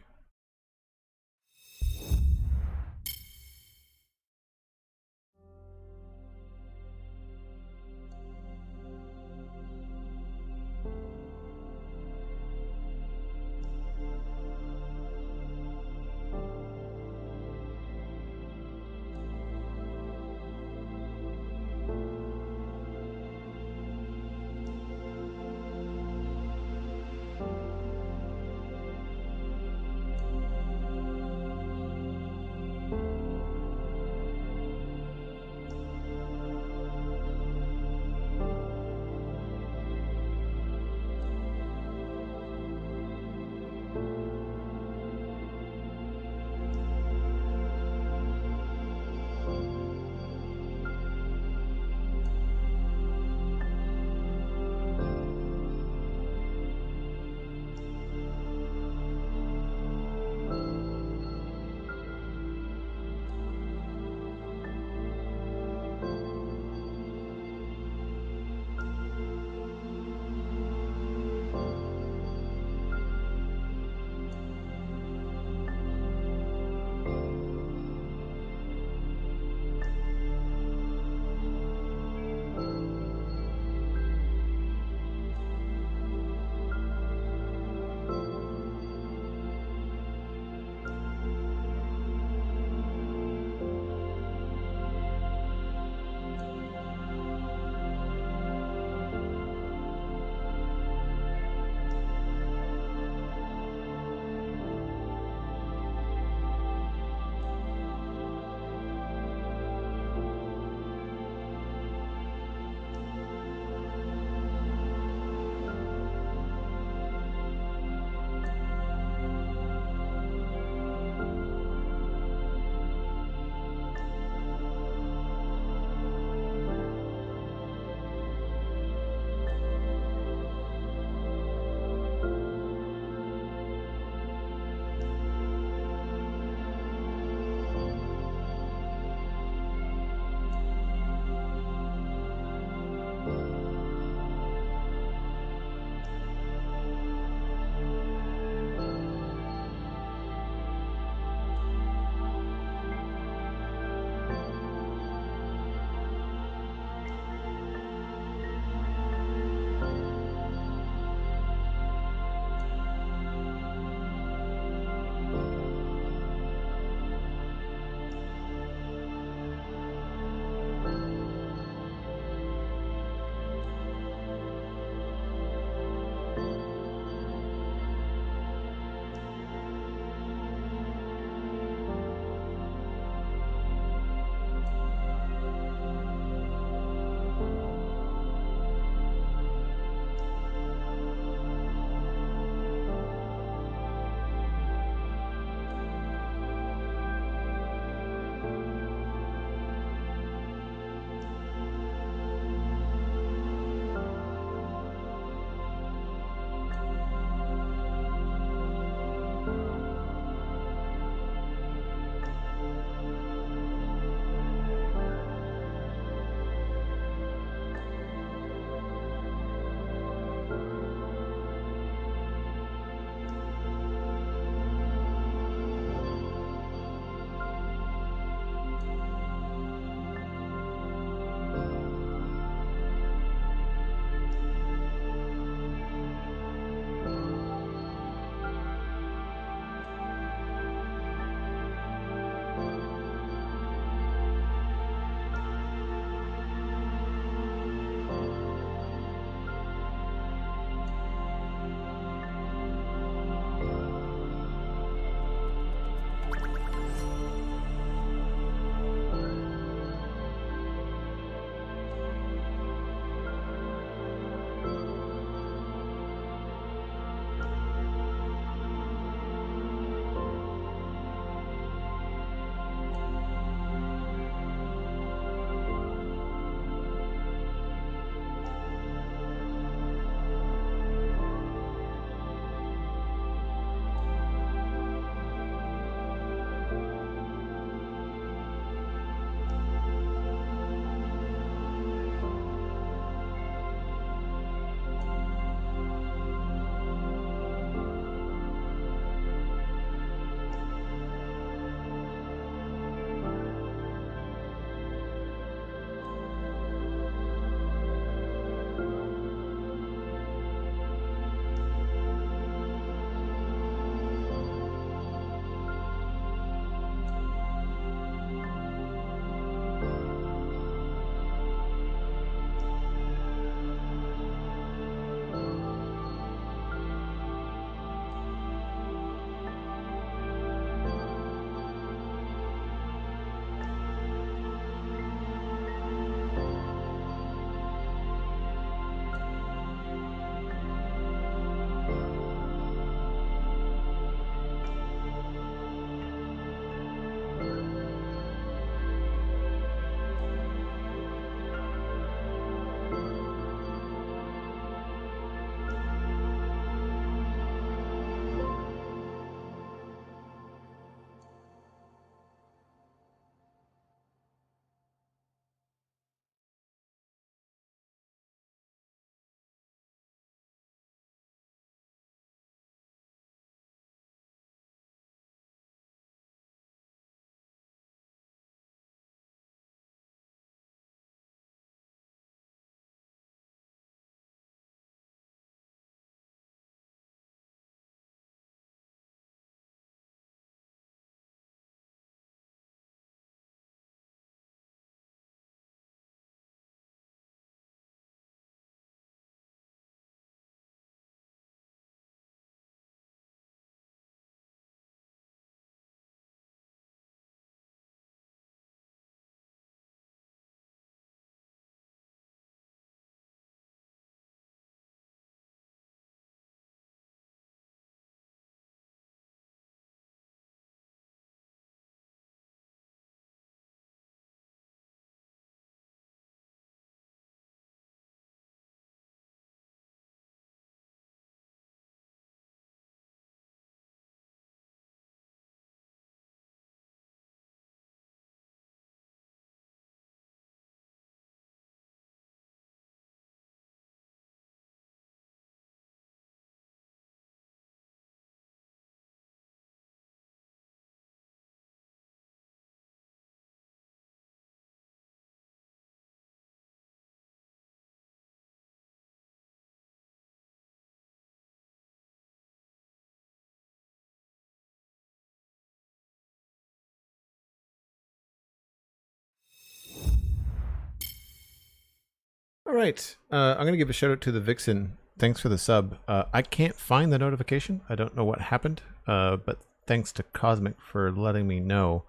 All right. I'm going to give a shout out to the Vixen. Thanks for the sub. I can't find the notification. I don't know what happened, but thanks to Cosmic for letting me know.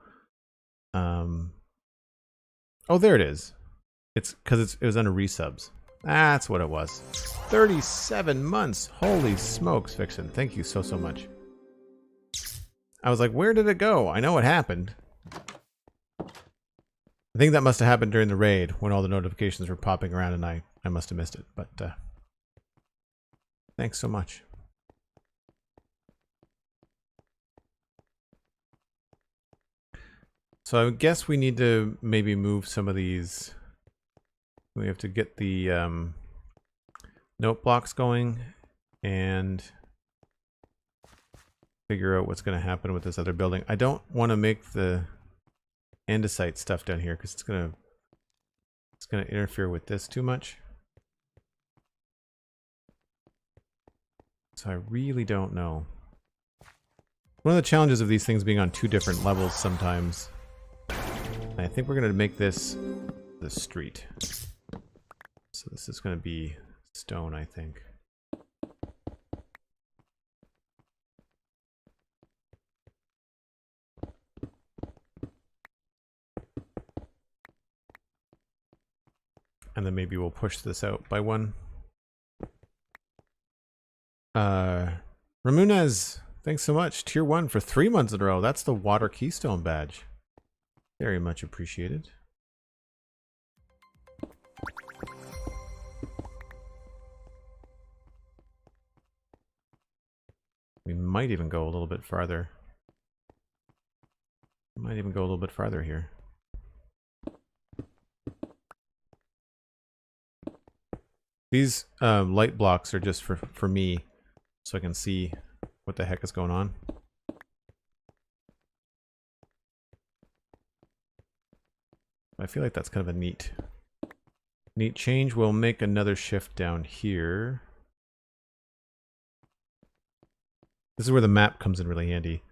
Oh, there it is. It's because it was under resubs. That's what it was. 37 months. Holy smokes, Vixen. Thank you so much. I was like, where did it go? I know it happened. I think that must have happened during the raid when all the notifications were popping around and I must have missed it. But thanks so much. So I guess we need to maybe move some of these. We have to get the note blocks going and figure out what's going to happen with this other building. I don't want to make the andesite stuff down here because it's going to interfere with this too much. So I really don't know. One of the challenges of these things being on two different levels sometimes. I think we're going to make this the street. So this is going to be stone, I think. And then maybe we'll push this out by one. Ramunez, thanks so much. Tier 1 for 3 months in a row. That's the Water Keystone badge. Very much appreciated. We might even go a little bit farther. We might even go a little bit farther here. These light blocks are just for me, so I can see what the heck is going on. I feel like that's kind of a neat change. We'll make another shift down here. This is where the map comes in really handy,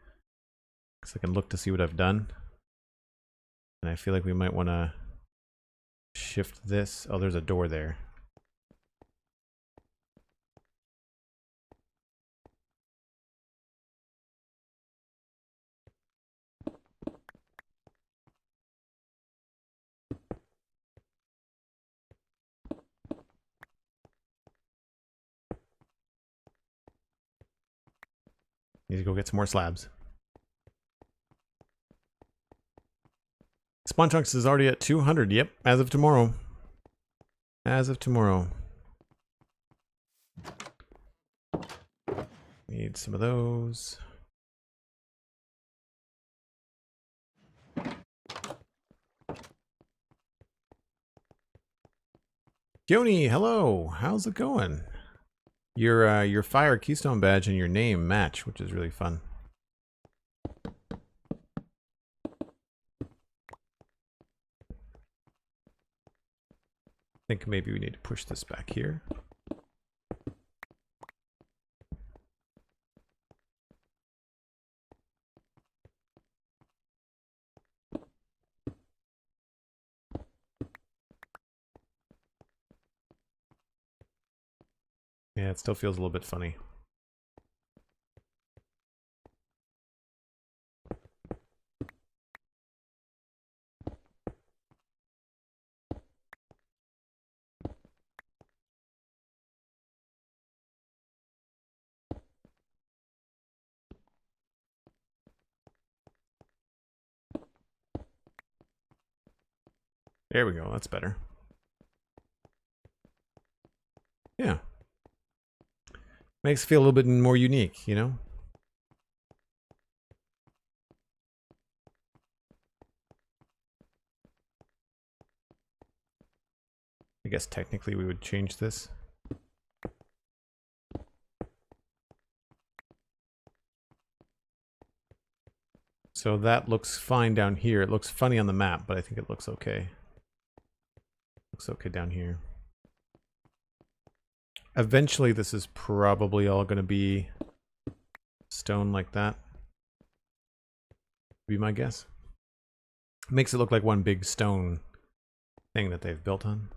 because I can look to see what I've done. And I feel like we might want to shift this. Oh, there's a door there. Need to go get some more slabs. Spawn Chunks is already at 200. Yep, as of tomorrow. As of tomorrow. Need some of those. Yoni, hello. How's it going? Your fire keystone badge and your name match, which is really fun. I think maybe we need to push this back here. Yeah, it still feels a little bit funny. There we go, that's better. Yeah. Makes it feel a little bit more unique, you know? I guess technically we would change this. So that looks fine down here. It looks funny on the map, but I think it looks okay. Looks okay down here. Eventually this is probably all going to be stone like that. Be my guess. Makes it look like one big stone thing that they've built on.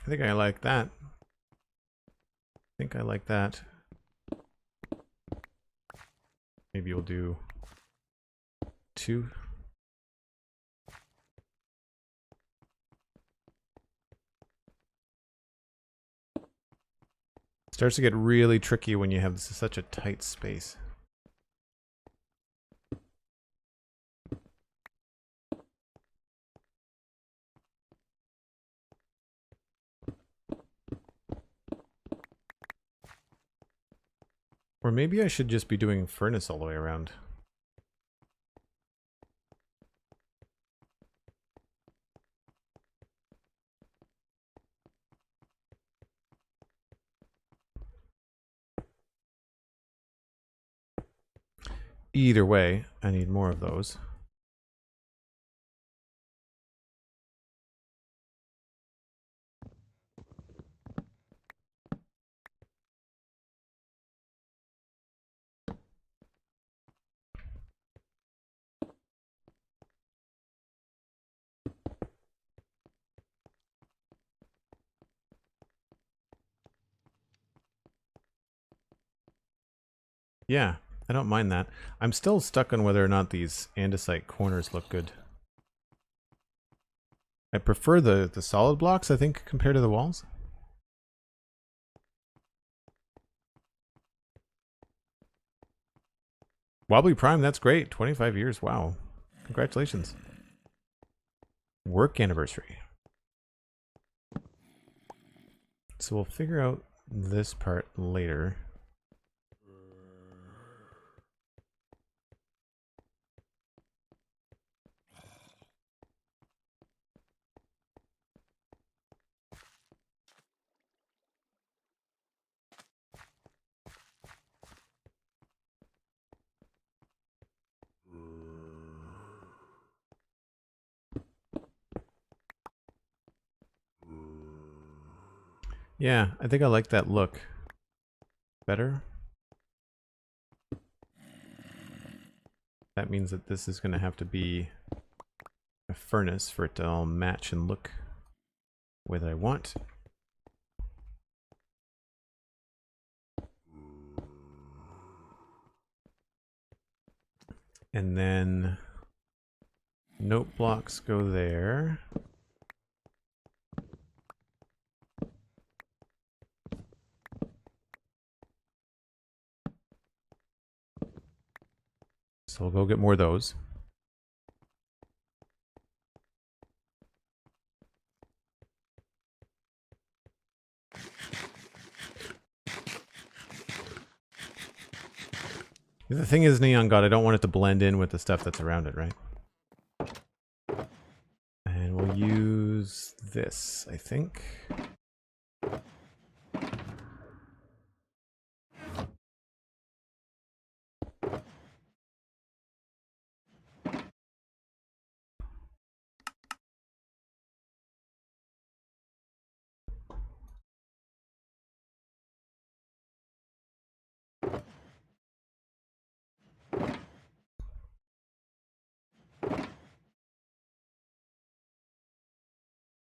think I like that. I think I like that. Maybe we'll do 2. Starts to get really tricky when you have such a tight space. Or maybe I should just be doing furnace all the way around. Either way, I need more of those. Yeah, I don't mind that. I'm still stuck on whether or not these andesite corners look good. I prefer the solid blocks, I think, compared to the walls. Wobbly Prime, that's great. 25 years, wow. Congratulations. Work anniversary. So we'll figure out this part later. Yeah, I think I like that look better. That means that this is going to have to be a furnace for it to all match and look the way that I want. And then note blocks go there. So we'll go get more of those. The thing is, Neon God, I don't want it to blend in with the stuff that's around it, right? And we'll use this, I think.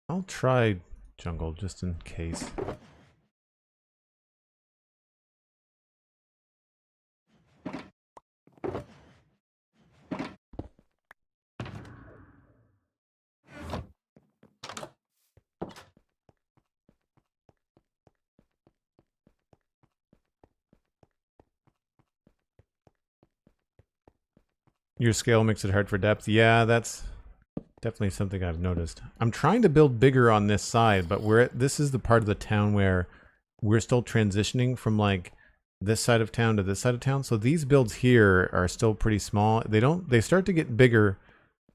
I'll try jungle just in case. Your scale makes it hard for depth. Yeah, that's definitely something I've noticed. I'm trying to build bigger on this side, but this is the part of the town where we're still transitioning from like this side of town to this side of town. So these builds here are still pretty small. They start to get bigger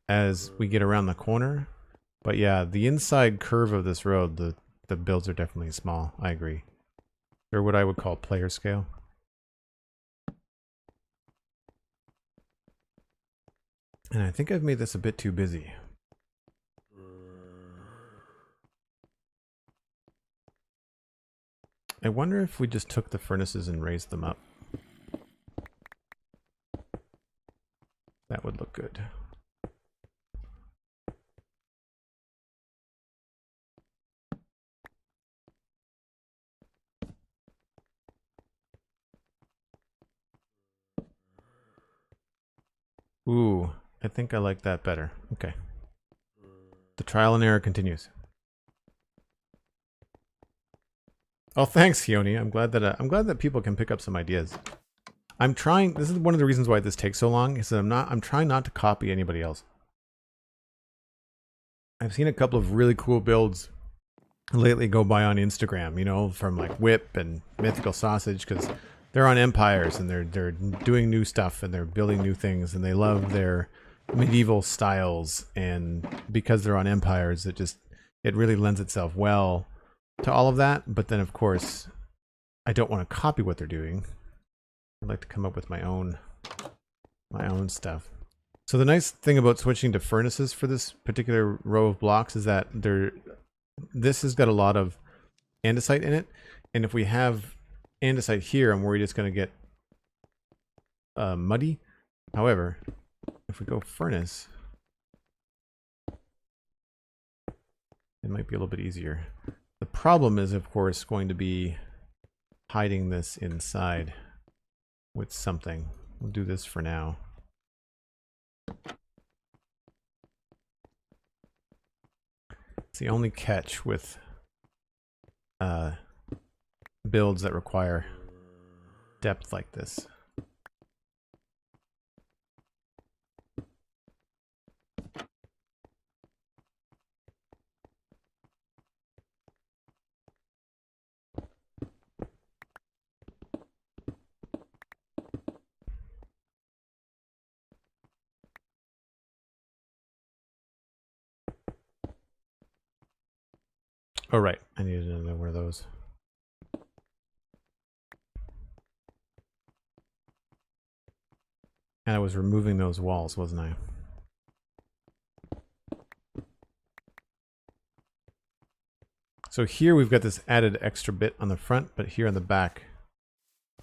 as we get around the corner. But yeah, the inside curve of this road, the builds are definitely small. I agree. They're what I would call player scale. And I think I've made this a bit too busy. I wonder if we just took the furnaces and raised them up. That would look good. Ooh, I think I like that better. Okay. The trial and error continues. Oh, thanks, Yoni. I'm glad that people can pick up some ideas. I'm trying. This is one of the reasons why this takes so long. Is that I'm trying not to copy anybody else. I've seen a couple of really cool builds lately go by on Instagram. You know, from like Whip and Mythical Sausage, because they're on empires and they're doing new stuff and they're building new things and they love their medieval styles, and because they're on empires, it really lends itself well to all of that. But then of course I don't want to copy what they're doing. I'd like to come up with my own stuff. So the nice thing about switching to furnaces for this particular row of blocks is that this has got a lot of andesite in it, and if we have andesite here, I'm worried it's going to get muddy. However, if we go furnace, it might be a little bit easier. The problem is, of course, going to be hiding this inside with something. We'll do this for now. It's the only catch with builds that require depth like this. Oh, right. I needed another one of those. And I was removing those walls, wasn't I? So here we've got this added extra bit on the front, but here on the back,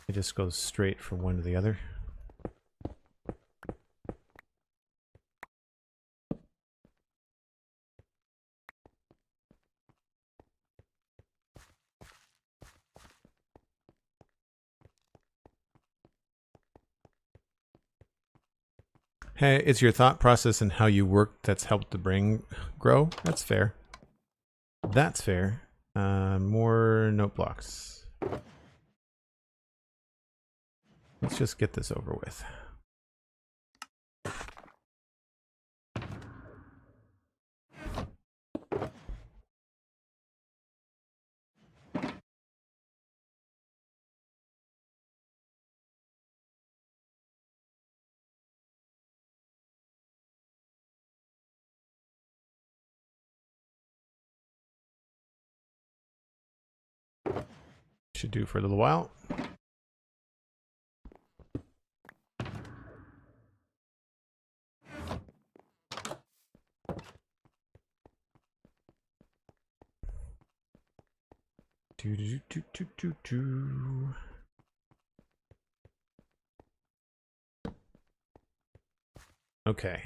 it just goes straight from one to the other. Hey, it's your thought process and how you work that's helped the brain grow. That's fair. That's fair. More note blocks. Let's just get this over with. Should do for a little while. Okay.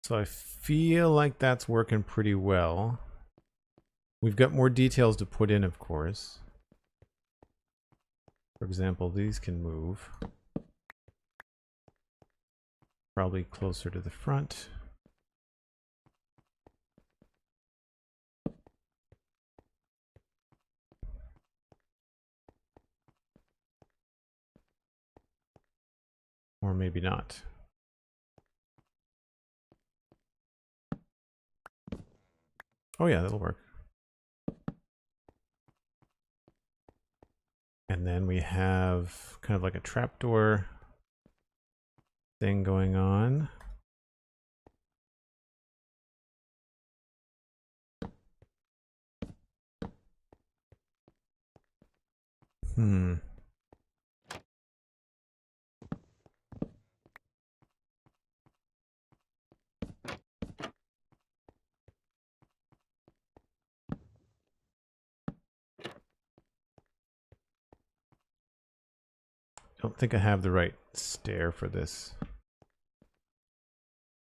So I feel like that's working pretty well. We've got more details to put in, of course. For example, these can move. Probably closer to the front. Or maybe not. Oh yeah, that'll work. And then we have kind of like a trapdoor thing going on. Don't think I have the right stair for this. I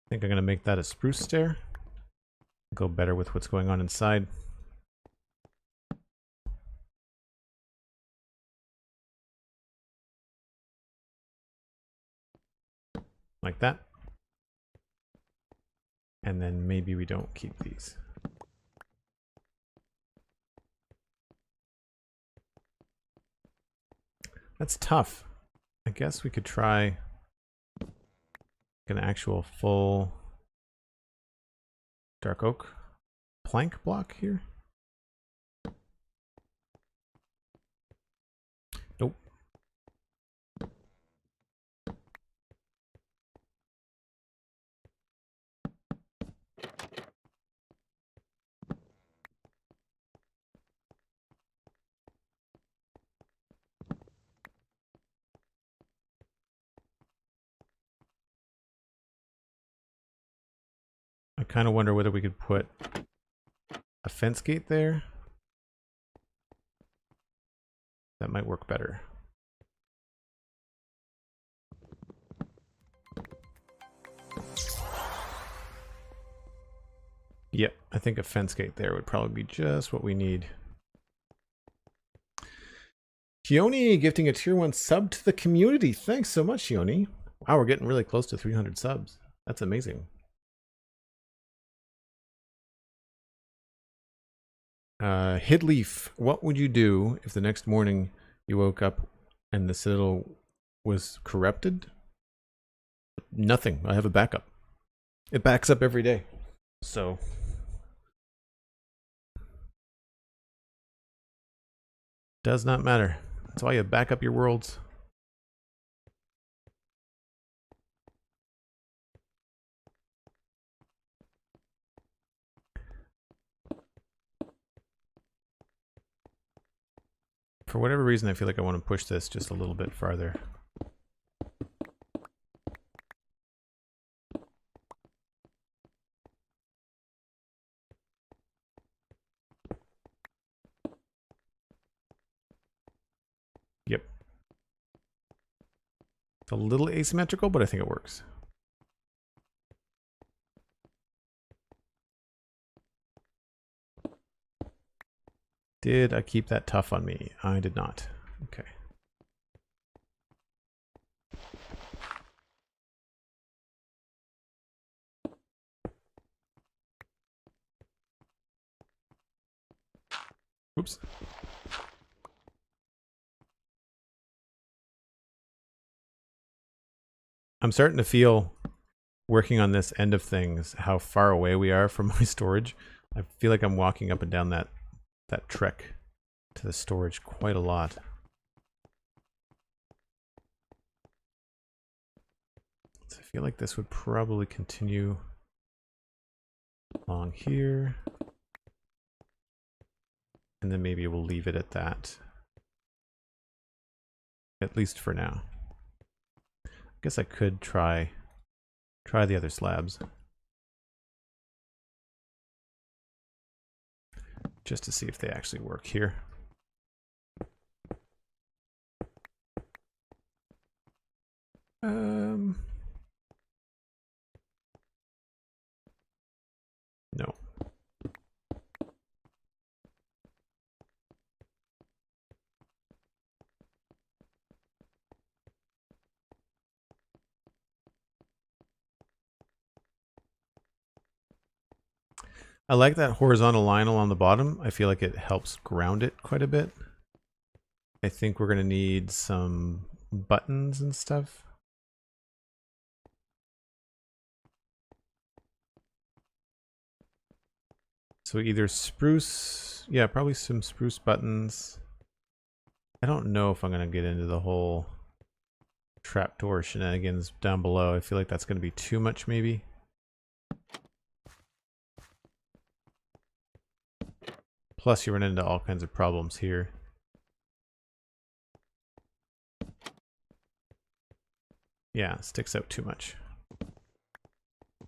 think I'm going to make that a spruce stair. Go better with what's going on inside. like that. And then maybe we don't keep these. That's tough. I guess we could try an actual full dark oak plank block here. Nope. I kind of wonder whether we could put a fence gate there. That might work better. Yep, I think a fence gate there would probably be just what we need. Shioni gifting a tier 1 sub to the community. Thanks so much, Shioni. Wow, we're getting really close to 300 subs. That's amazing. Hidleaf, what would you do if the next morning you woke up and the Citadel was corrupted? Nothing. I have a backup. It backs up every day. So does not matter. That's why you back up your worlds. For whatever reason, I feel like I want to push this just a little bit farther. Yep. It's a little asymmetrical, but I think it works. Did I keep that tough on me? I did not. Okay. Oops. I'm starting to feel, working on this end of things, how far away we are from my storage. I feel like I'm walking up and down that trek to the storage quite a lot. So I feel like this would probably continue along here. And then maybe we'll leave it at that. At least for now. I guess I could try the other slabs. Just to see if they actually work here. No. I like that horizontal line along the bottom. I feel like it helps ground it quite a bit. I think we're going to need some buttons and stuff. So either spruce, yeah, probably some spruce buttons. I don't know if I'm going to get into the whole trapdoor shenanigans down below. I feel like that's going to be too much maybe. Plus you run into all kinds of problems here. Yeah, it sticks out too much.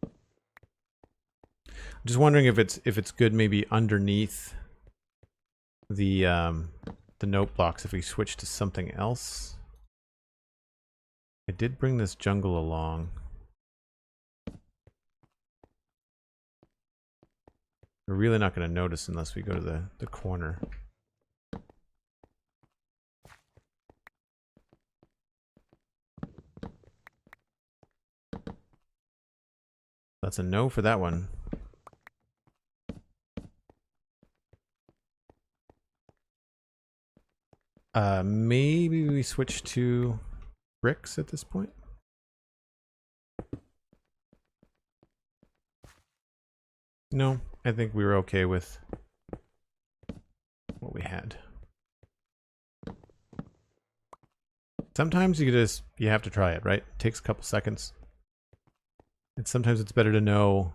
I'm just wondering if it's good maybe underneath the note blocks if we switch to something else. I did bring this jungle along. We're really not going to notice unless we go to the corner. That's a no for that one. Maybe we switch to bricks at this point. No, I think we were okay with what we had. Sometimes you have to try it, right? It takes a couple seconds. And sometimes it's better to know,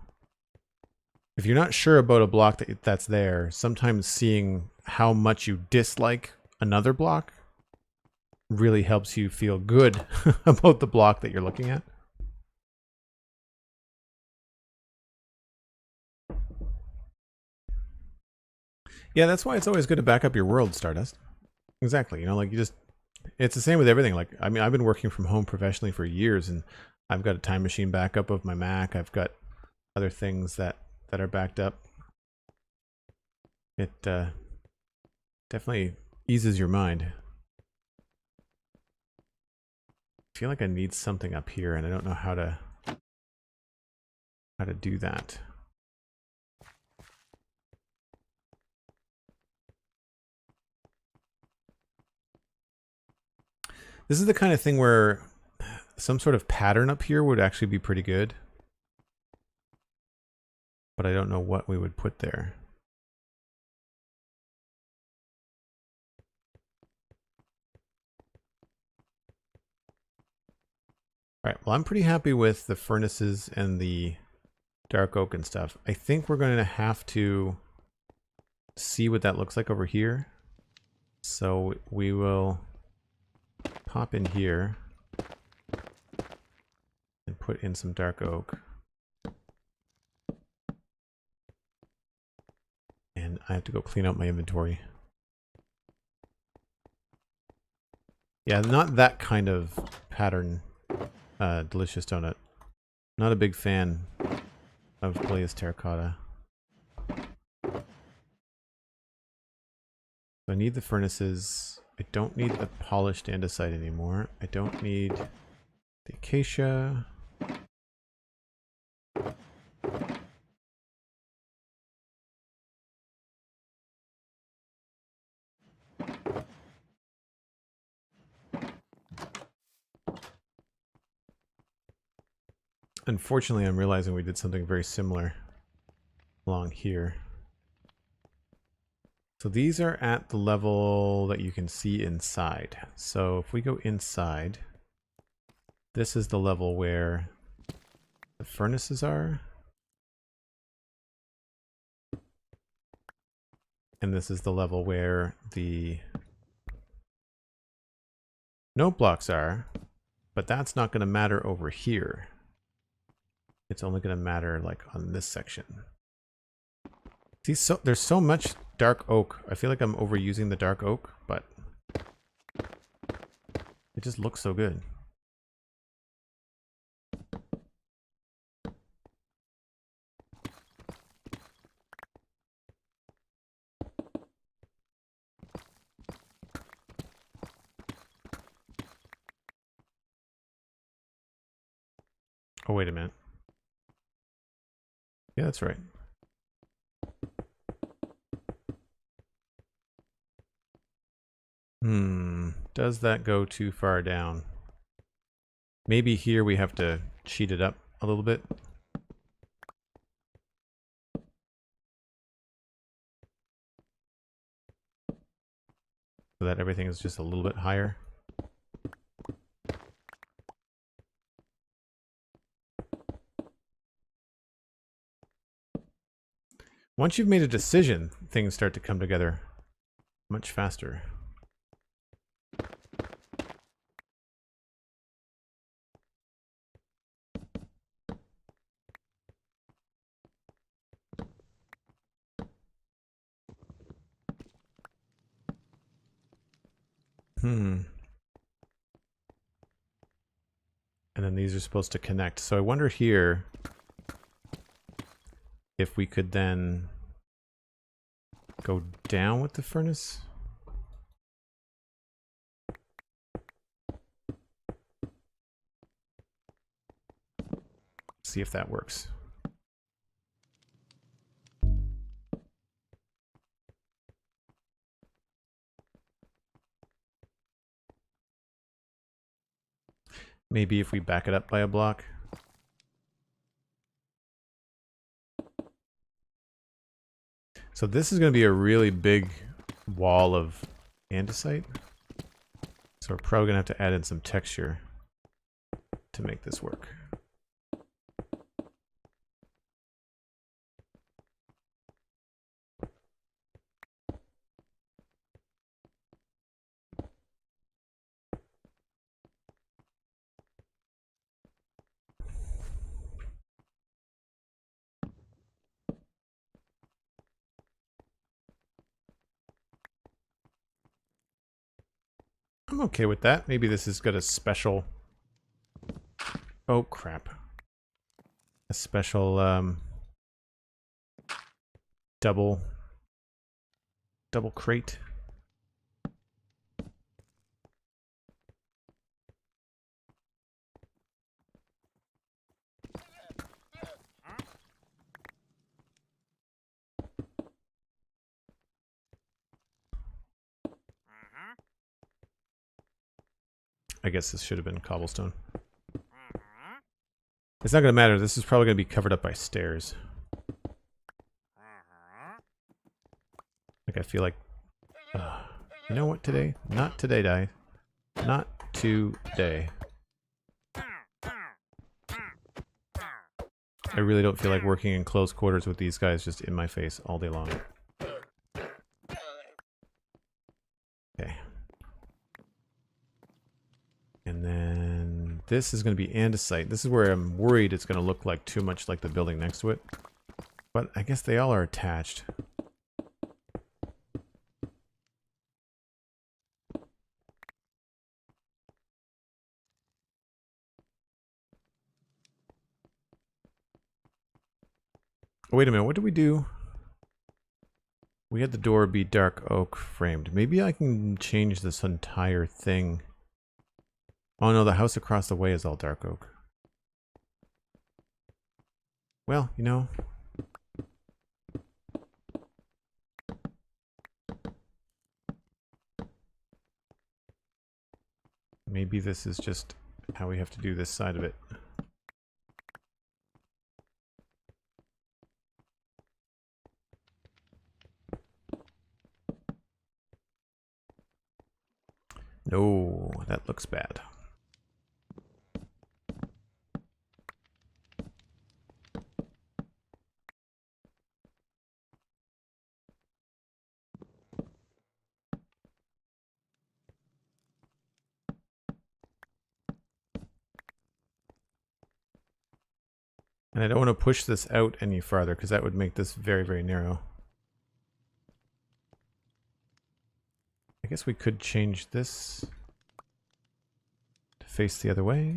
if you're not sure about a block that's there, sometimes seeing how much you dislike another block really helps you feel good about the block that you're looking at. Yeah, that's why it's always good to back up your world, Stardust. Exactly. You know, like it's the same with everything. Like, I mean, I've been working from home professionally for years, and I've got a time machine backup of my Mac. I've got other things that are backed up. It definitely eases your mind. I feel like I need something up here, and I don't know how to do that. This is the kind of thing where some sort of pattern up here would actually be pretty good. But I don't know what we would put there. All right, well, I'm pretty happy with the furnaces and the dark oak and stuff. I think we're going to have to see what that looks like over here. So we will pop in here and put in some dark oak. And I have to go clean out my inventory. Yeah, not that kind of pattern. Delicious donut. Not a big fan of glazed terracotta. So I need the furnaces. I don't need the polished andesite anymore. I don't need the acacia. Unfortunately, I'm realizing we did something very similar along here. So these are at the level that you can see inside. So if we go inside, this is the level where the furnaces are. And this is the level where the note blocks are, but that's not going to matter over here. It's only going to matter like on this section. See, so there's so much dark oak. I feel like I'm overusing the dark oak, but it just looks so good. Oh, wait a minute. Yeah, that's right. Does that go too far down? Maybe here we have to cheat it up a little bit. So that everything is just a little bit higher. Once you've made a decision, things start to come together much faster. And then these are supposed to connect. So I wonder here if we could then go down with the furnace. See if that works. Maybe if we back it up by a block. So this is going to be a really big wall of andesite. So we're probably going to have to add in some texture to make this work. I'm okay with that. Maybe this has got a special... Oh, crap. A special, double crate. I guess this should have been cobblestone. It's not going to matter. This is probably going to be covered up by stairs. Like, I feel like... you know what, today? Not today, Di. Not today. I really don't feel like working in close quarters with these guys just in my face all day long. Okay. And then this is going to be andesite. This is where I'm worried it's going to look like too much like the building next to it. But I guess they all are attached. Oh, wait a minute, what did we do? We had the door be dark oak framed. Maybe I can change this entire thing. Oh no, the house across the way is all dark oak. Well, you know. Maybe this is just how we have to do this side of it. No, that looks bad. And I don't want to push this out any farther because that would make this very, very narrow. I guess we could change this to face the other way.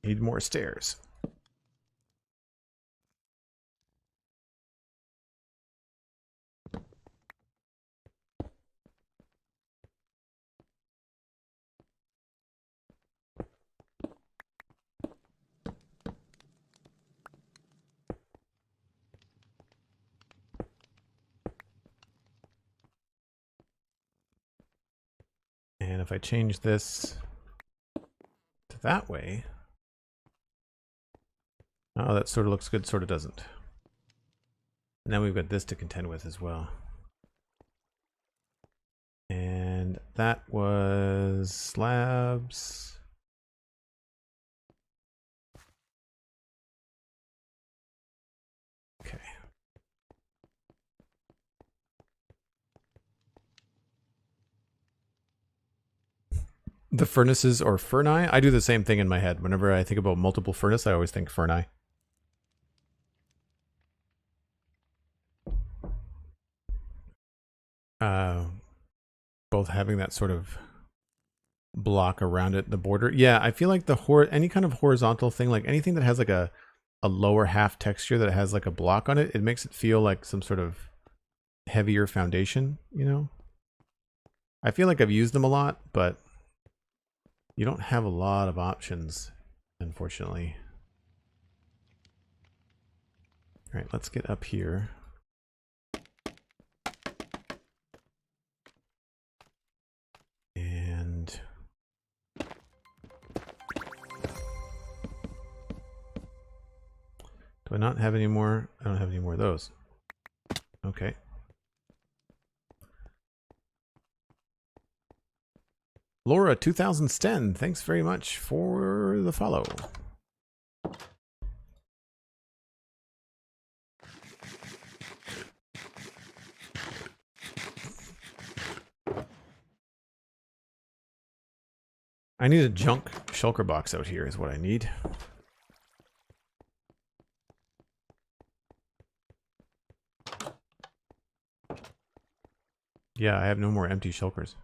Need more stairs. And if I change this to that way, oh, that sort of looks good, sort of doesn't. And then we've got this to contend with as well. And that was slabs. Okay. The furnaces or furnae? I do the same thing in my head. Whenever I think about multiple furnace, I always think furnae. Both having that sort of block around it, the border. Yeah, I feel like the any kind of horizontal thing, like anything that has like a lower half texture that has like a block on it, it makes it feel like some sort of heavier foundation, you know? I feel like I've used them a lot, but you don't have a lot of options, unfortunately. All right, let's get up here. And do I not have any more? I don't have any more of those. Okay. Laura 2010, thanks very much for the follow. I need a junk shulker box out here is what I need. Yeah, I have no more empty shulkers.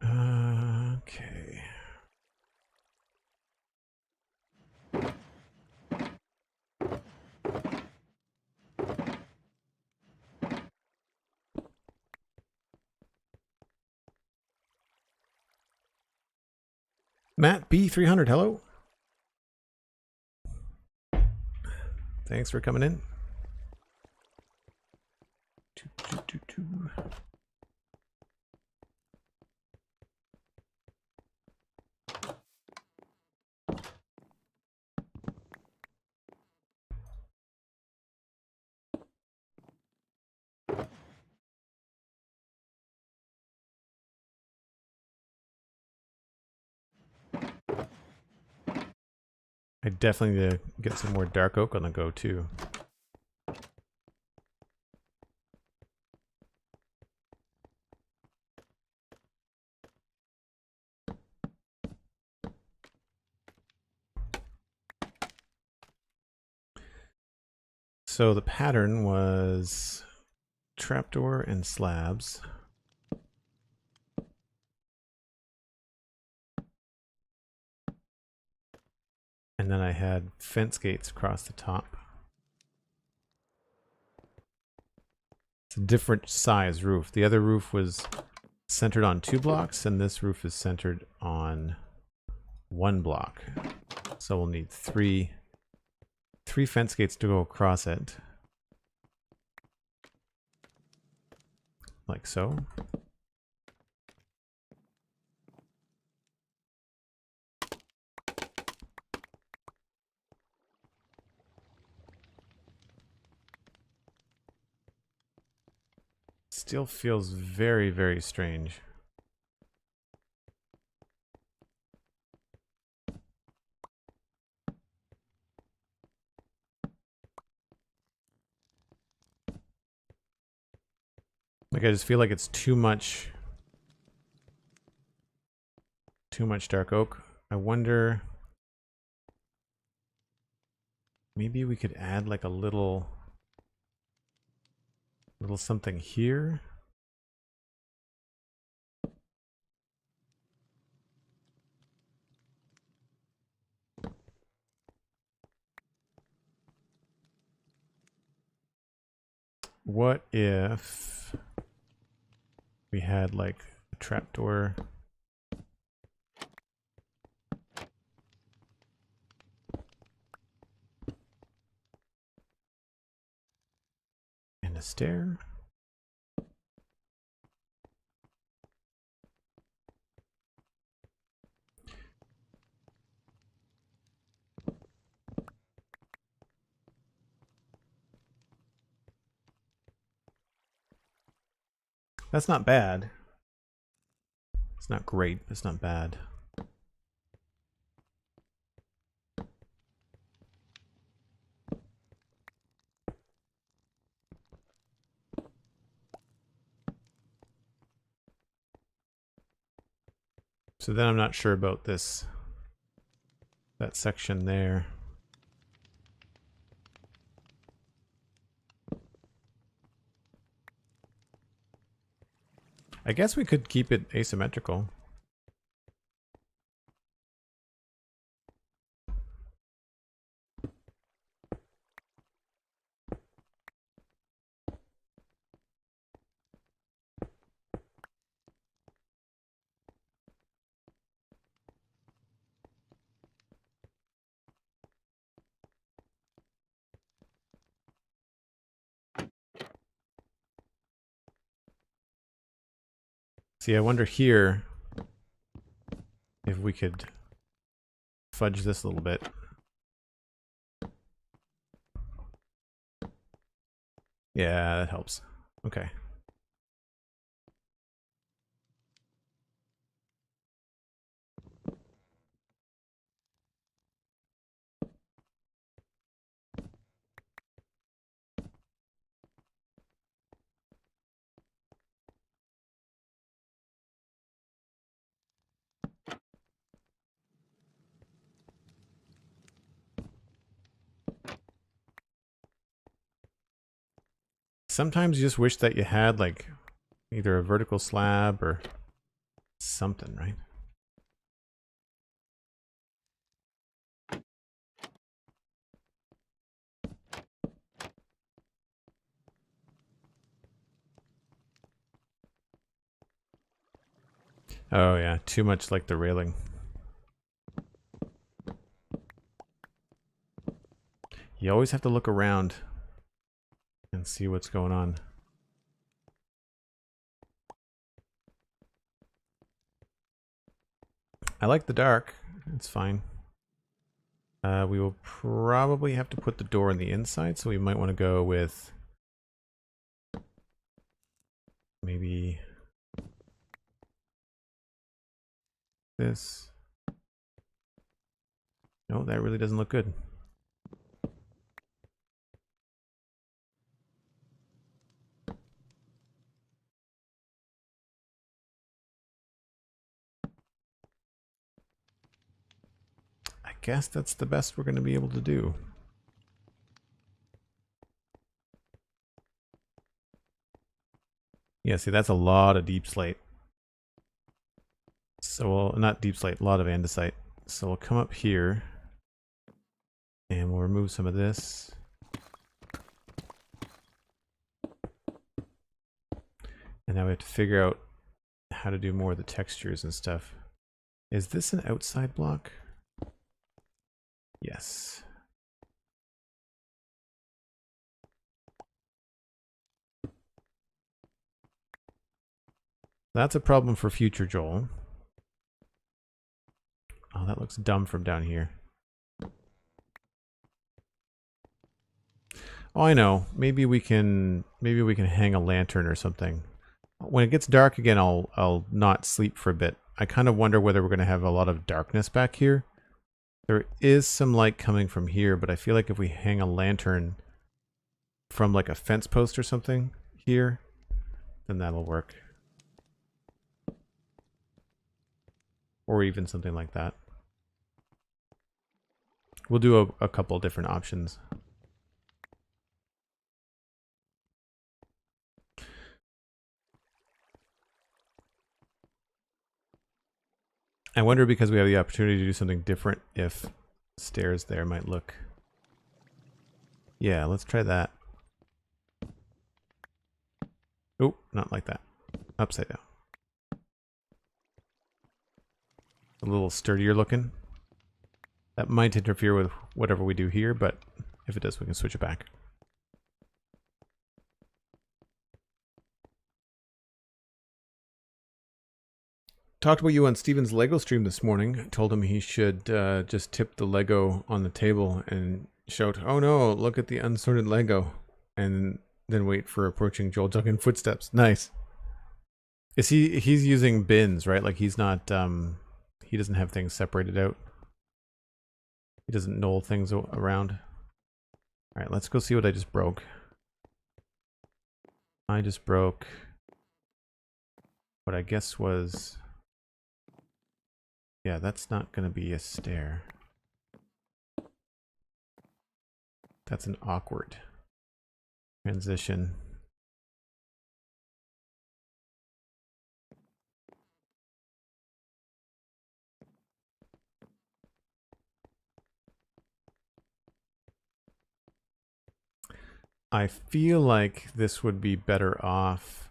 Okay. Matt B300, hello. Thanks for coming in. I definitely need to get some more dark oak on the go too. So the pattern was trapdoor and slabs. And then I had fence gates across the top. It's a different size roof. The other roof was centered on 2 blocks, and this roof is centered on 1 block. So we'll need three fence gates to go across it. Like so. Still feels very, very strange. Like I just feel like it's too much dark oak. I wonder, maybe we could add like a little something here. What if we had like a trapdoor? And a stair? That's not bad. It's not great, but it's not bad. So then I'm not sure about this that section there. I guess we could keep it asymmetrical. See, I wonder here if we could fudge this a little bit. Yeah, that helps. Okay. Sometimes you just wish that you had like either a vertical slab or something, right? Oh yeah, too much like the railing. You always have to look around and see what's going on. I like the dark. It's fine. We will probably have to put the door on the inside, so we might want to go with maybe this. No, that really doesn't look good. I guess that's the best we're going to be able to do. Yeah, see, that's a lot of deep slate. So we'll, not deep slate, a lot of andesite. So we'll come up here and we'll remove some of this. And now we have to figure out how to do more of the textures and stuff. Is this an outside block? Yes. That's a problem for future Joel. Oh, that looks dumb from down here. Oh, I know. Maybe we can hang a lantern or something. When it gets dark again, I'll not sleep for a bit. I kind of wonder whether we're going to have a lot of darkness back here. There is some light coming from here, but I feel like if we hang a lantern from like a fence post or something here, then that'll work. Or even something like that. We'll do a couple different options. I wonder, because we have the opportunity to do something different, if stairs there might look... Yeah, let's try that. Oh, not like that. Upside down. A little sturdier looking. That might interfere with whatever we do here, but if it does, we can switch it back. Talked about you on Steven's Lego stream this morning. I told him he should just tip the Lego on the table and shout, "Oh no, look at the unsorted Lego," and then wait for approaching Joel Duggan footsteps. Nice. Is he's using bins, right? Like he's not he doesn't have things separated out. He doesn't knoll things around. All right, let's go see what I just broke. I just broke what I guess was... Yeah, that's not going to be a stair. That's an awkward transition. I feel like this would be better off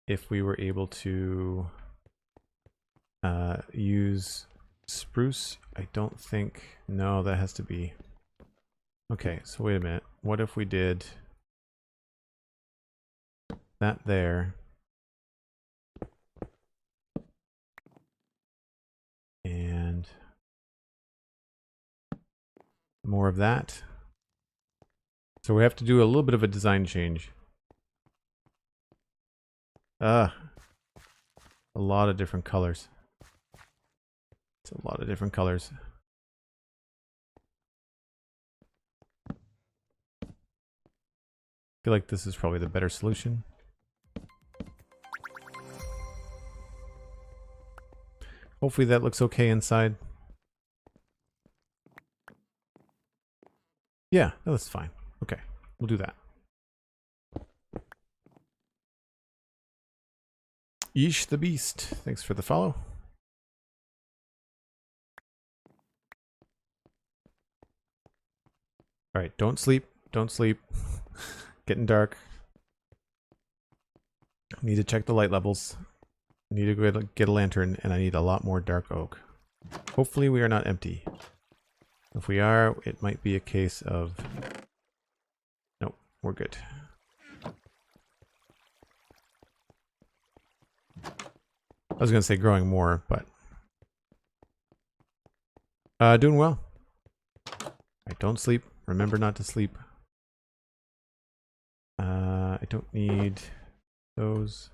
if we were able to use spruce. I don't think, no, that has to be, okay, so wait a minute. What if we did that there, and more of that? So we have to do a little bit of a design change. A lot of different colors. It's a lot of different colors. I feel like this is probably the better solution. Hopefully that looks okay inside. Yeah, that's fine. Okay, we'll do that. Yeesh the Beast, thanks for the follow. All right, don't sleep. Don't sleep. Getting dark. Need to check the light levels. Need to go get a lantern, and I need a lot more dark oak. Hopefully we are not empty. If we are, it might be a case of... Nope, we're good. I was going to say growing more, but... doing well. Alright, don't sleep. Remember not to sleep. I don't need those.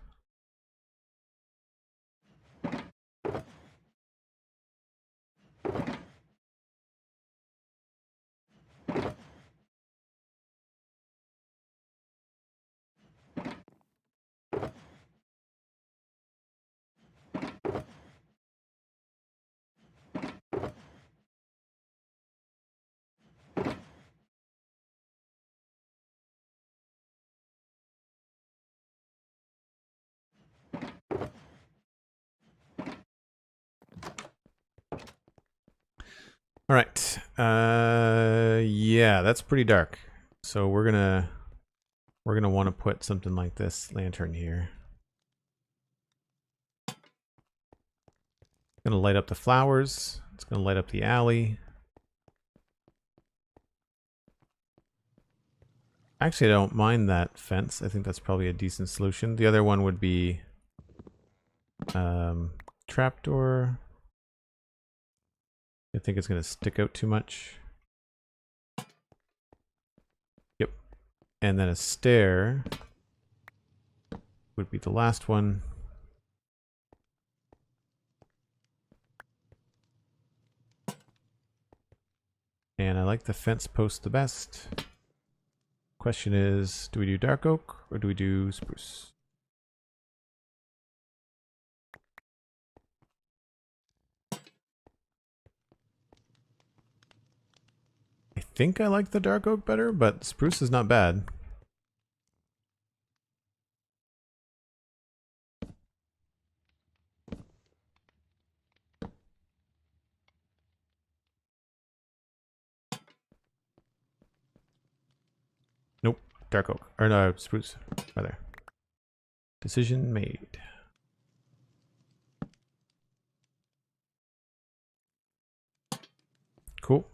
All right. Yeah, that's pretty dark. So we're gonna want to put something like this lantern here. It's gonna light up the flowers. It's gonna light up the alley. Actually, I don't mind that fence. I think that's probably a decent solution. The other one would be trapdoor. I think it's going to stick out too much. Yep. And then a stair would be the last one. And I like the fence post the best. Question is, do we do dark oak or do we do spruce? I think I like the dark oak better, but spruce is not bad. Nope, dark oak. Or no, spruce, rather. Decision made. Cool.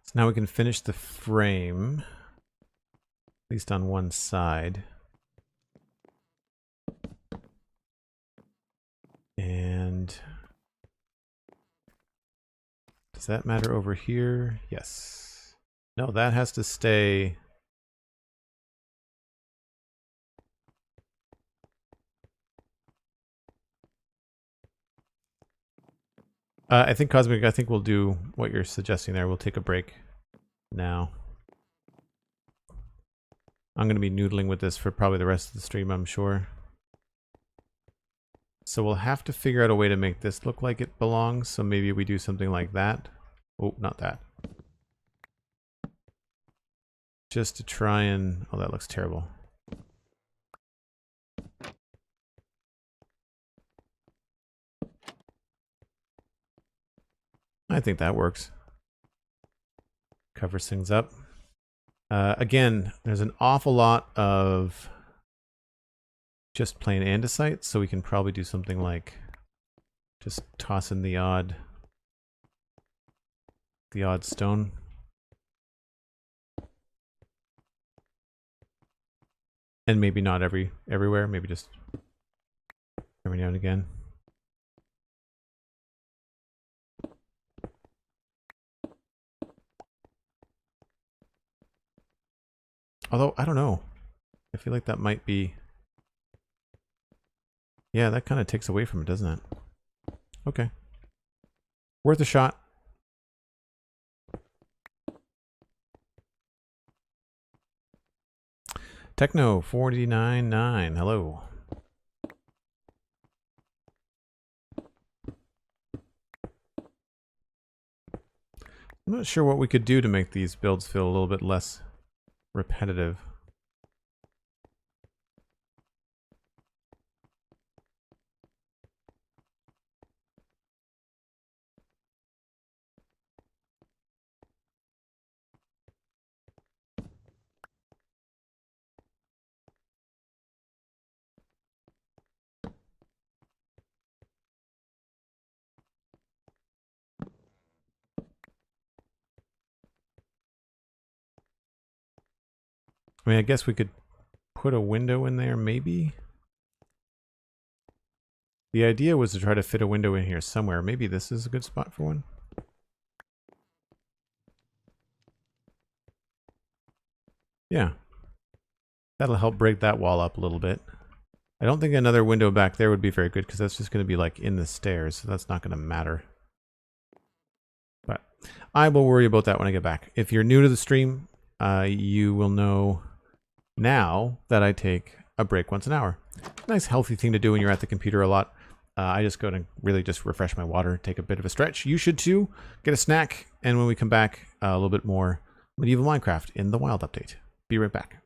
So now we can finish the frame, at least on one side. And does that matter over here? Yes. No, that has to stay. I think Cosmic, I think we'll do what you're suggesting there. We'll take a break now. I'm going to be noodling with this for probably the rest of the stream, I'm sure. So we'll have to figure out a way to make this look like it belongs. So maybe we do something like that. Oh, not that. Just to try and... Oh, that looks terrible. I think that works. Covers things up. Again, there's an awful lot of just plain andesite, so we can probably do something like just toss in the odd stone. And maybe not everywhere, maybe just every now and again. Although, I don't know. I feel like that might be... Yeah, that kind of takes away from it, doesn't it? Okay. Worth a shot. Techno 49.9, hello. I'm not sure what we could do to make these builds feel a little bit less repetitive. I mean, I guess we could put a window in there, maybe? The idea was to try to fit a window in here somewhere. Maybe this is a good spot for one. Yeah. That'll help break that wall up a little bit. I don't think another window back there would be very good because that's just going to be like in the stairs, so that's not going to matter. But I will worry about that when I get back. If you're new to the stream, you will know now that I take a break once an hour. Nice healthy thing to do when you're at the computer a lot. I just go to really just refresh my water, take a bit of a stretch. You should too. Get a snack, and when we come back, a little bit more Medieval Minecraft in the Wild update. Be right back.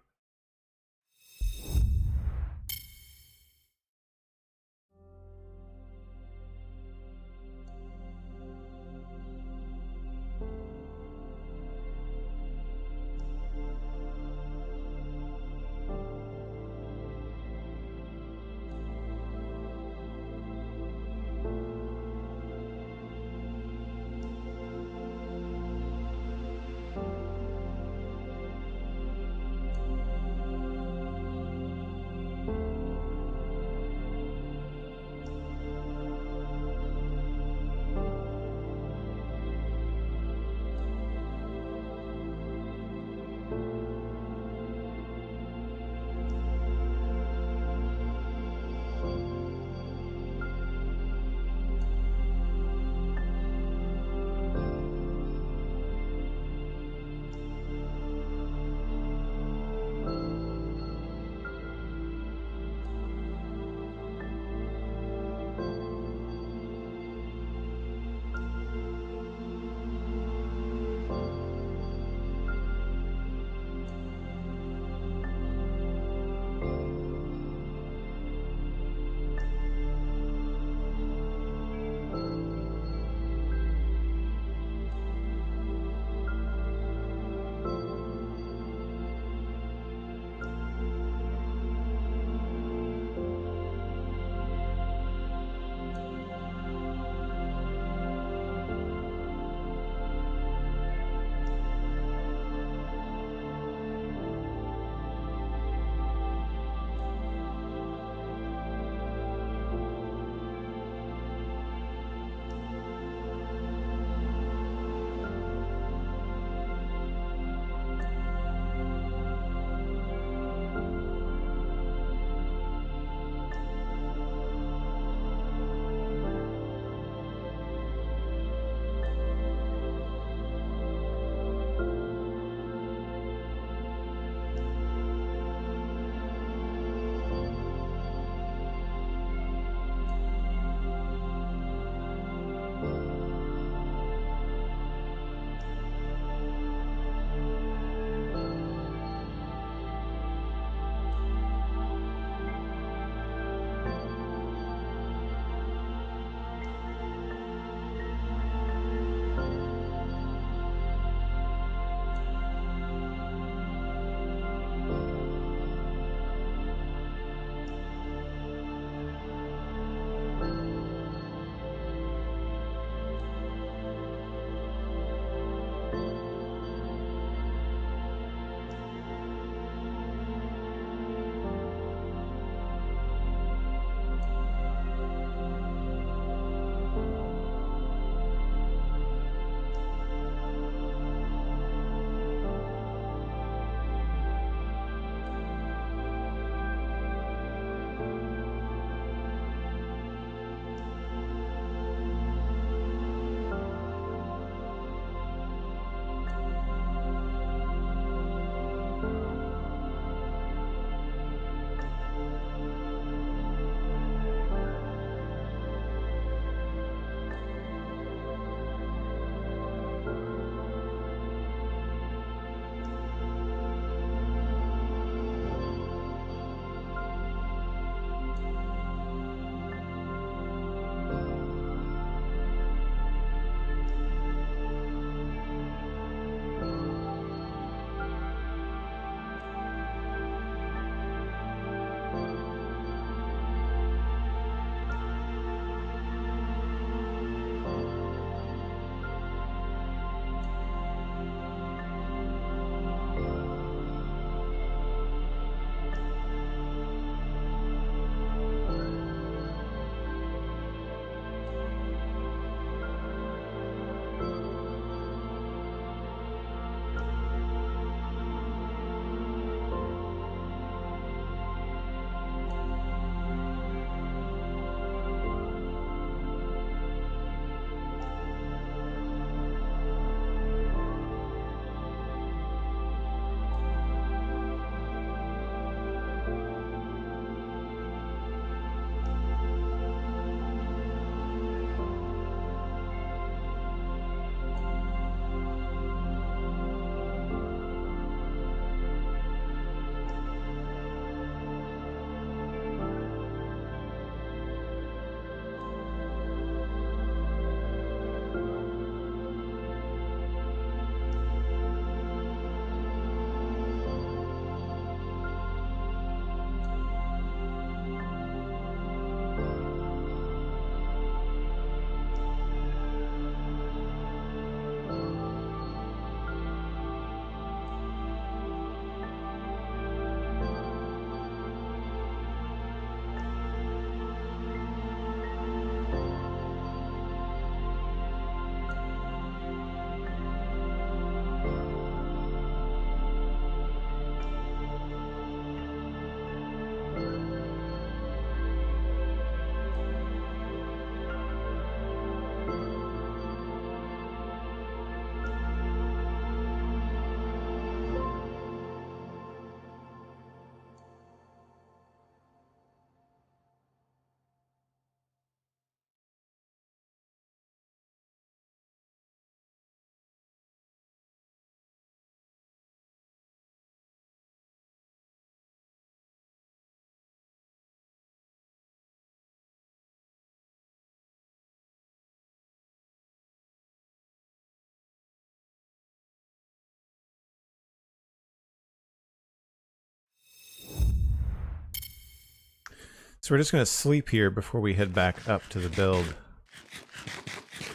So we're just going to sleep here before we head back up to the build.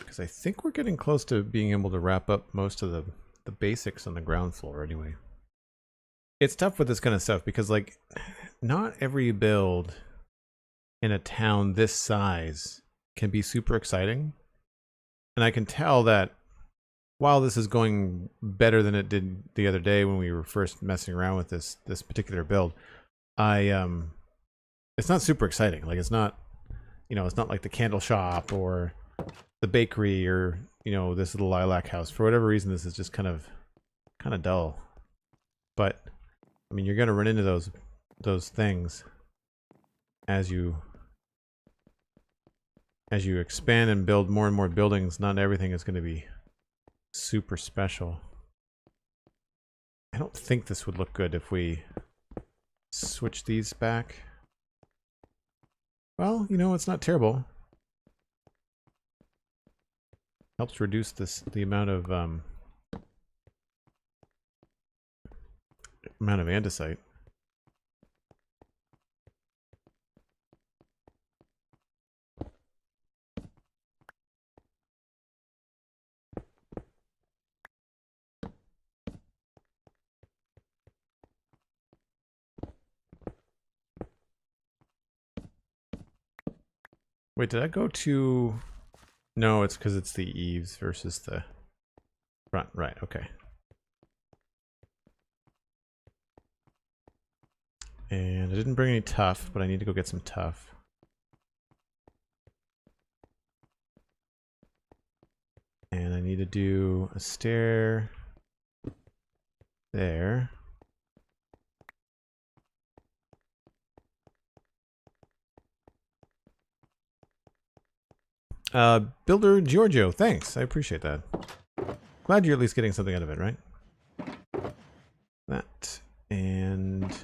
Because I think we're getting close to being able to wrap up most of the basics on the ground floor anyway. It's tough with this kind of stuff because, like, not every build in a town this size can be super exciting. And I can tell that while this is going better than it did the other day when we were first messing around with this particular build, it's not super exciting. Like, it's not, you know, it's not like the candle shop or the bakery or, you know, this little lilac house. For whatever reason, this is just kind of dull. But I mean, you're going to run into those things as you expand and build more and more buildings. Not everything is going to be super special. I don't think this would look good if we switch these back. Well, you know, it's not terrible. Helps reduce the amount of andesite. Wait, did I go to... No, it's because it's the eaves versus the front. Right, okay. And I didn't bring any tuff, but I need to go get some tuff. And I need to do a stair there. Builder Giorgio, thanks. I appreciate that. Glad you're at least getting something out of it, right? That and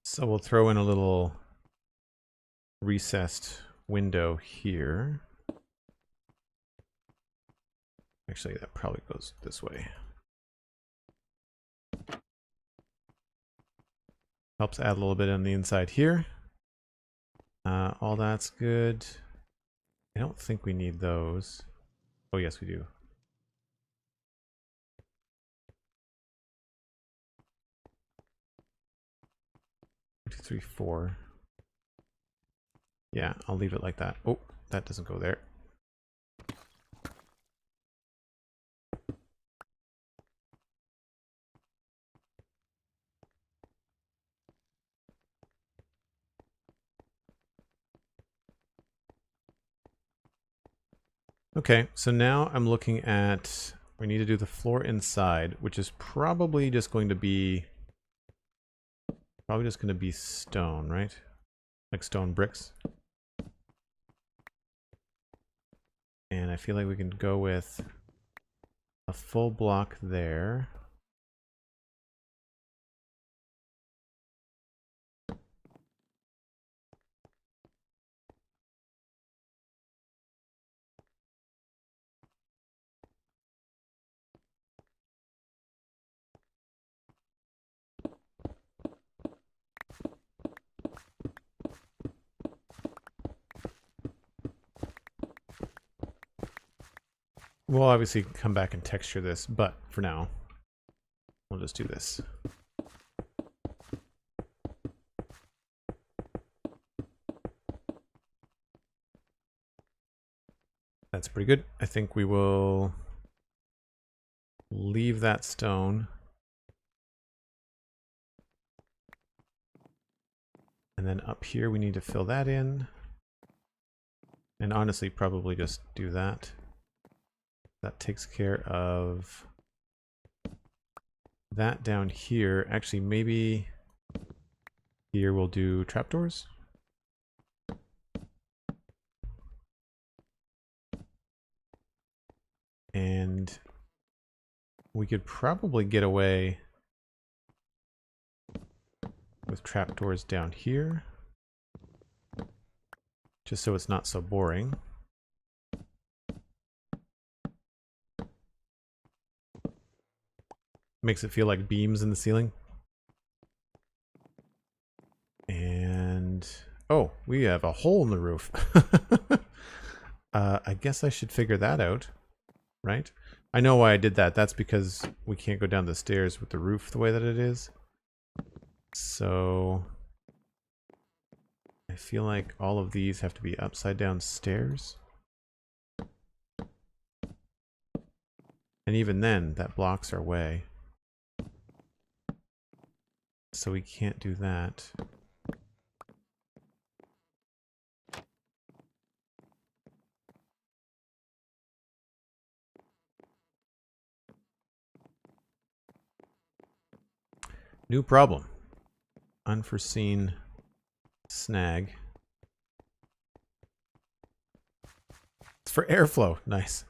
so we'll throw in a little recessed window here. Actually, that probably goes this way. Helps add a little bit on the inside here. All that's good. I don't think we need those. Oh, yes, we do. Two, three, four. Yeah, I'll leave it like that. Oh, that doesn't go there. Okay, so now I'm looking at, we need to do the floor inside, which is probably just going to be stone, right? Like stone bricks. And I feel like we can go with a full block there. We'll obviously come back and texture this, but for now, we'll just do this. That's pretty good. I think we will leave that stone. And then up here, we need to fill that in. And honestly, probably just do that. That takes care of that down here. Actually, maybe here we'll do trapdoors. And we could probably get away with trapdoors down here, just so it's not so boring. Makes it feel like beams in the ceiling. And oh, we have a hole in the roof. I guess I should figure that out, right? I know why I did that. That's because we can't go down the stairs with the roof the way that it is. So I feel like all of these have to be upside down stairs. And even then, that blocks our way. So we can't do that. New problem. Unforeseen snag. It's for airflow. Nice.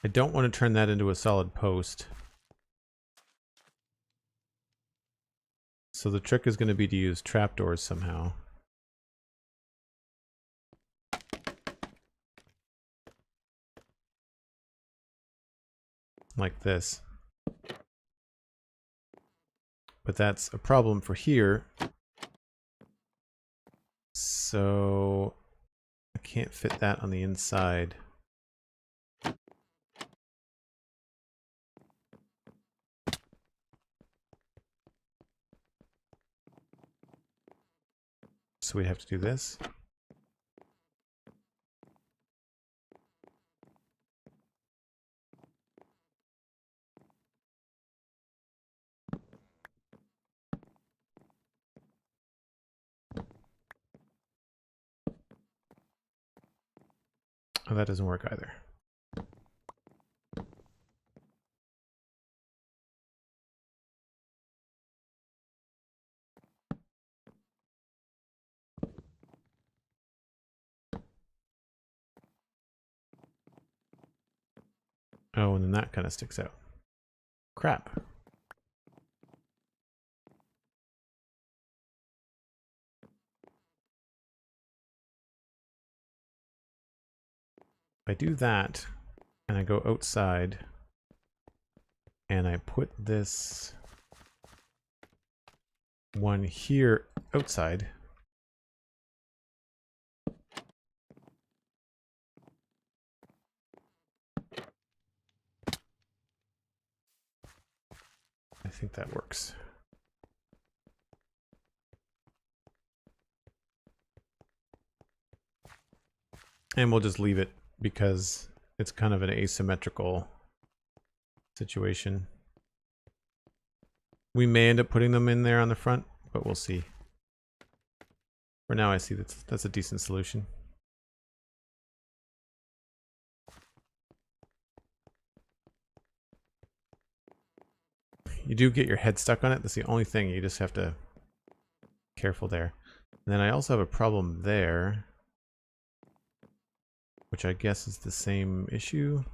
I don't want to turn that into a solid post. So the trick is going to be to use trapdoors somehow. Like this. But that's a problem for here. So I can't fit that on the inside. So we have to do this. Oh, that doesn't work either. Oh, and then that kind of sticks out. Crap. If I do that, and I go outside, and I put this one here outside, I think that works. And we'll just leave it because it's kind of an asymmetrical situation. We may end up putting them in there on the front, but we'll see. For now, I see that's a decent solution. You do get your head stuck on it. That's the only thing. You just have to be careful there. And then I also have a problem there, which I guess is the same issue.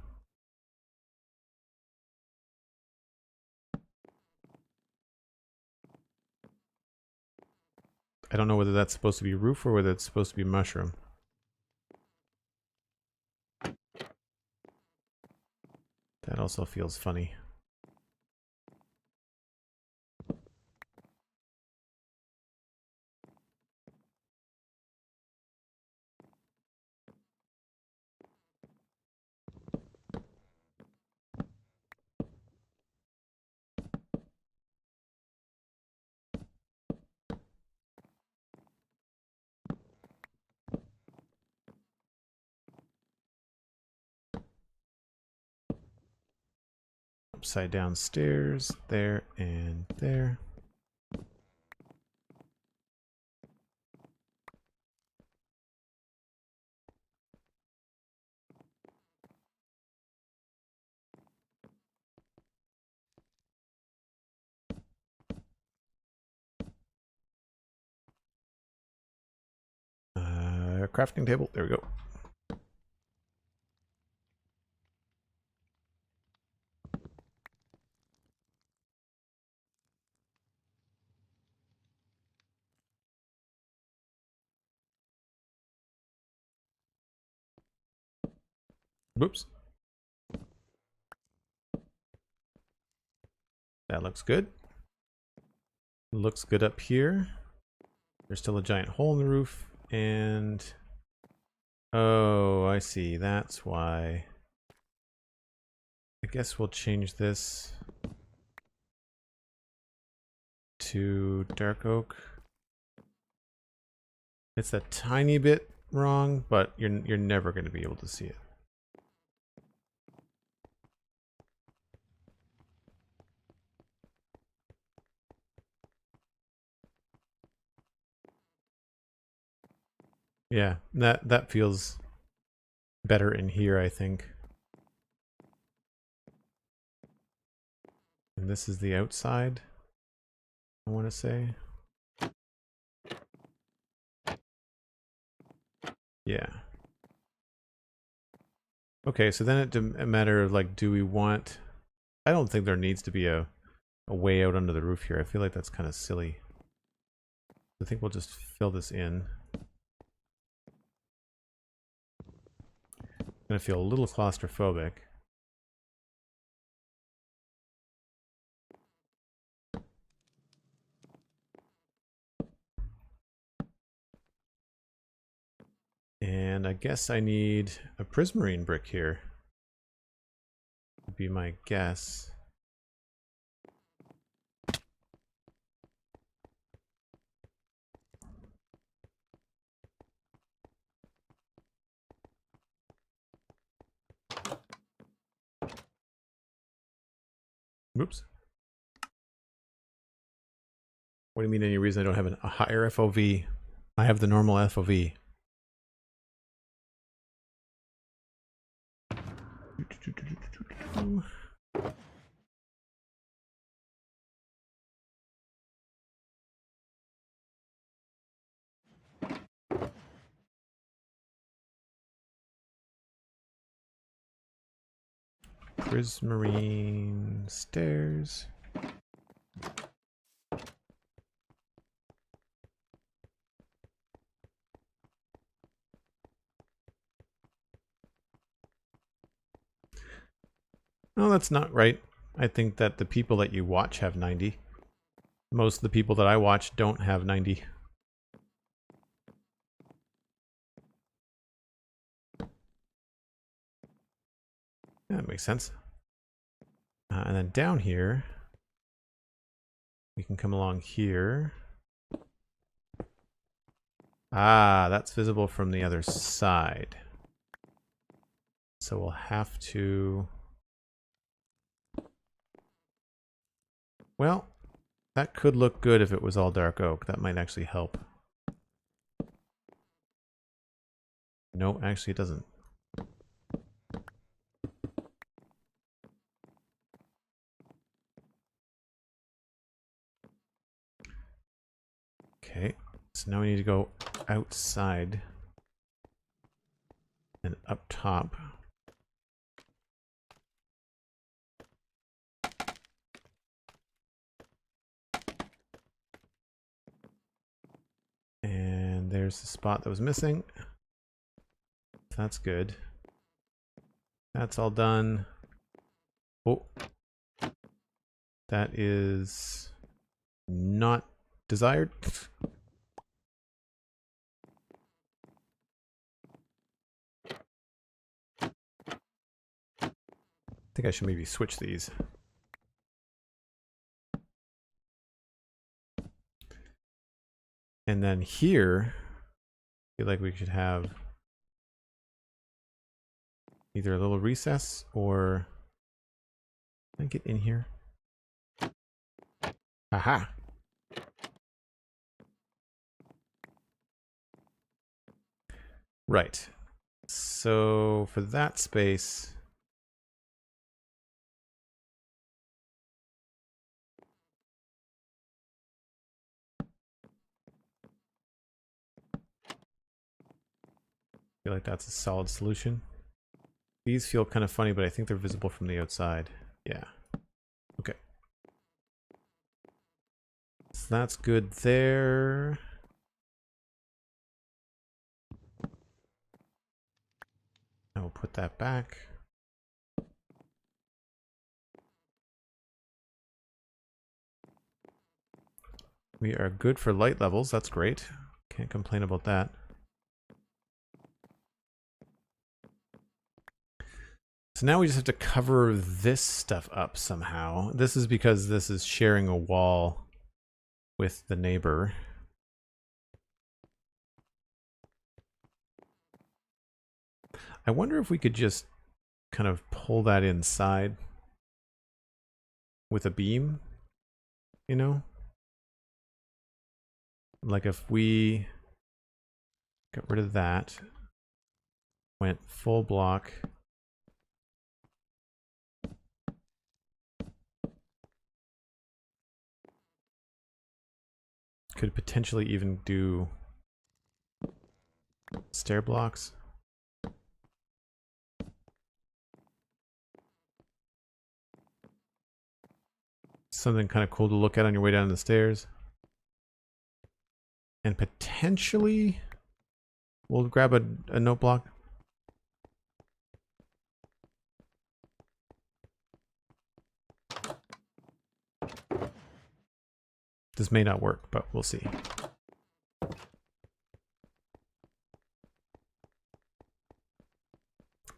I don't know whether that's supposed to be roof or whether it's supposed to be mushroom. That also feels funny. Upside down stairs, there and there. crafting table. There we go. Whoops. That looks good. Looks good up here. There's still a giant hole in the roof, and oh, I see. That's why. I guess we'll change this to dark oak. It's a tiny bit wrong, but you're never going to be able to see it. Yeah, that feels better in here, I think. And this is the outside, I want to say. Yeah. Okay, so then it's a matter of like, do we want... I don't think there needs to be a way out under the roof here. I feel like that's kind of silly. I think we'll just fill this in. Gonna feel a little claustrophobic. And I guess I need a prismarine brick here. Would be my guess. Oops. What do you mean any reason I don't have a higher FOV? I have the normal FOV. Prismarine stairs. No, that's not right. I think that the people that you watch have 90. Most of the people that I watch don't have 90. Yeah, that makes sense. And then down here, we can come along here. Ah, that's visible from the other side. So we'll have to... Well, that could look good if it was all dark oak. That might actually help. No, actually it doesn't. Okay, so now we need to go outside and up top. And there's the spot that was missing. That's good. That's all done. Oh, that is not desired. I think I should maybe switch these. And then here, I feel like we should have either a little recess or... Can I get in here? Aha! Right. So for that space... feel like that's a solid solution. These feel kind of funny, but I think they're visible from the outside. Yeah. Okay. So that's good there. I will put that back. We are good for light levels. That's great. Can't complain about that. So now we just have to cover this stuff up somehow. This is because this is sharing a wall with the neighbor. I wonder if we could just kind of pull that inside with a beam, you know? Like if we got rid of that, went full block. Could potentially even do stair blocks. Something kind of cool to look at on your way down the stairs. And potentially we'll grab a note block. This may not work, but we'll see.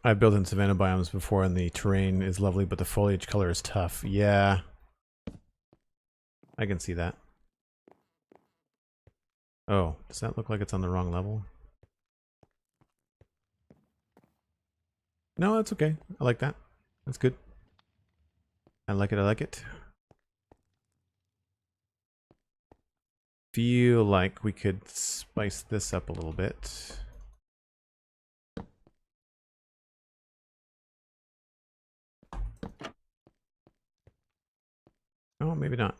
I've built in savanna biomes before and the terrain is lovely, but the foliage color is tough. Yeah. I can see that. Oh, does that look like it's on the wrong level? No, that's okay. I like that. That's good. I like it, I like it. Feel like we could spice this up a little bit. Oh, maybe not.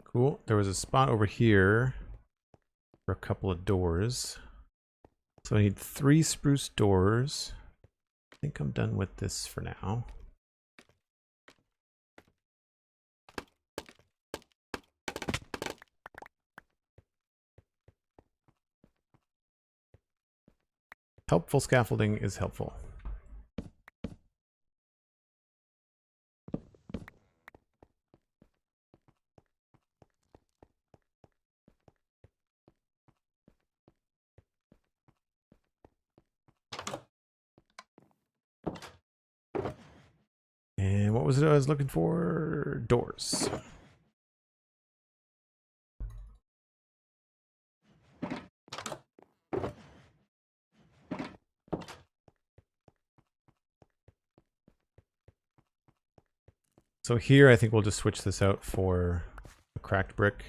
Cool. There was a spot over here for a couple of doors. So I need 3 spruce doors. I think I'm done with this for now. Helpful scaffolding is helpful. And what was it I was looking for? Doors. So here I think we'll just switch this out for a cracked brick.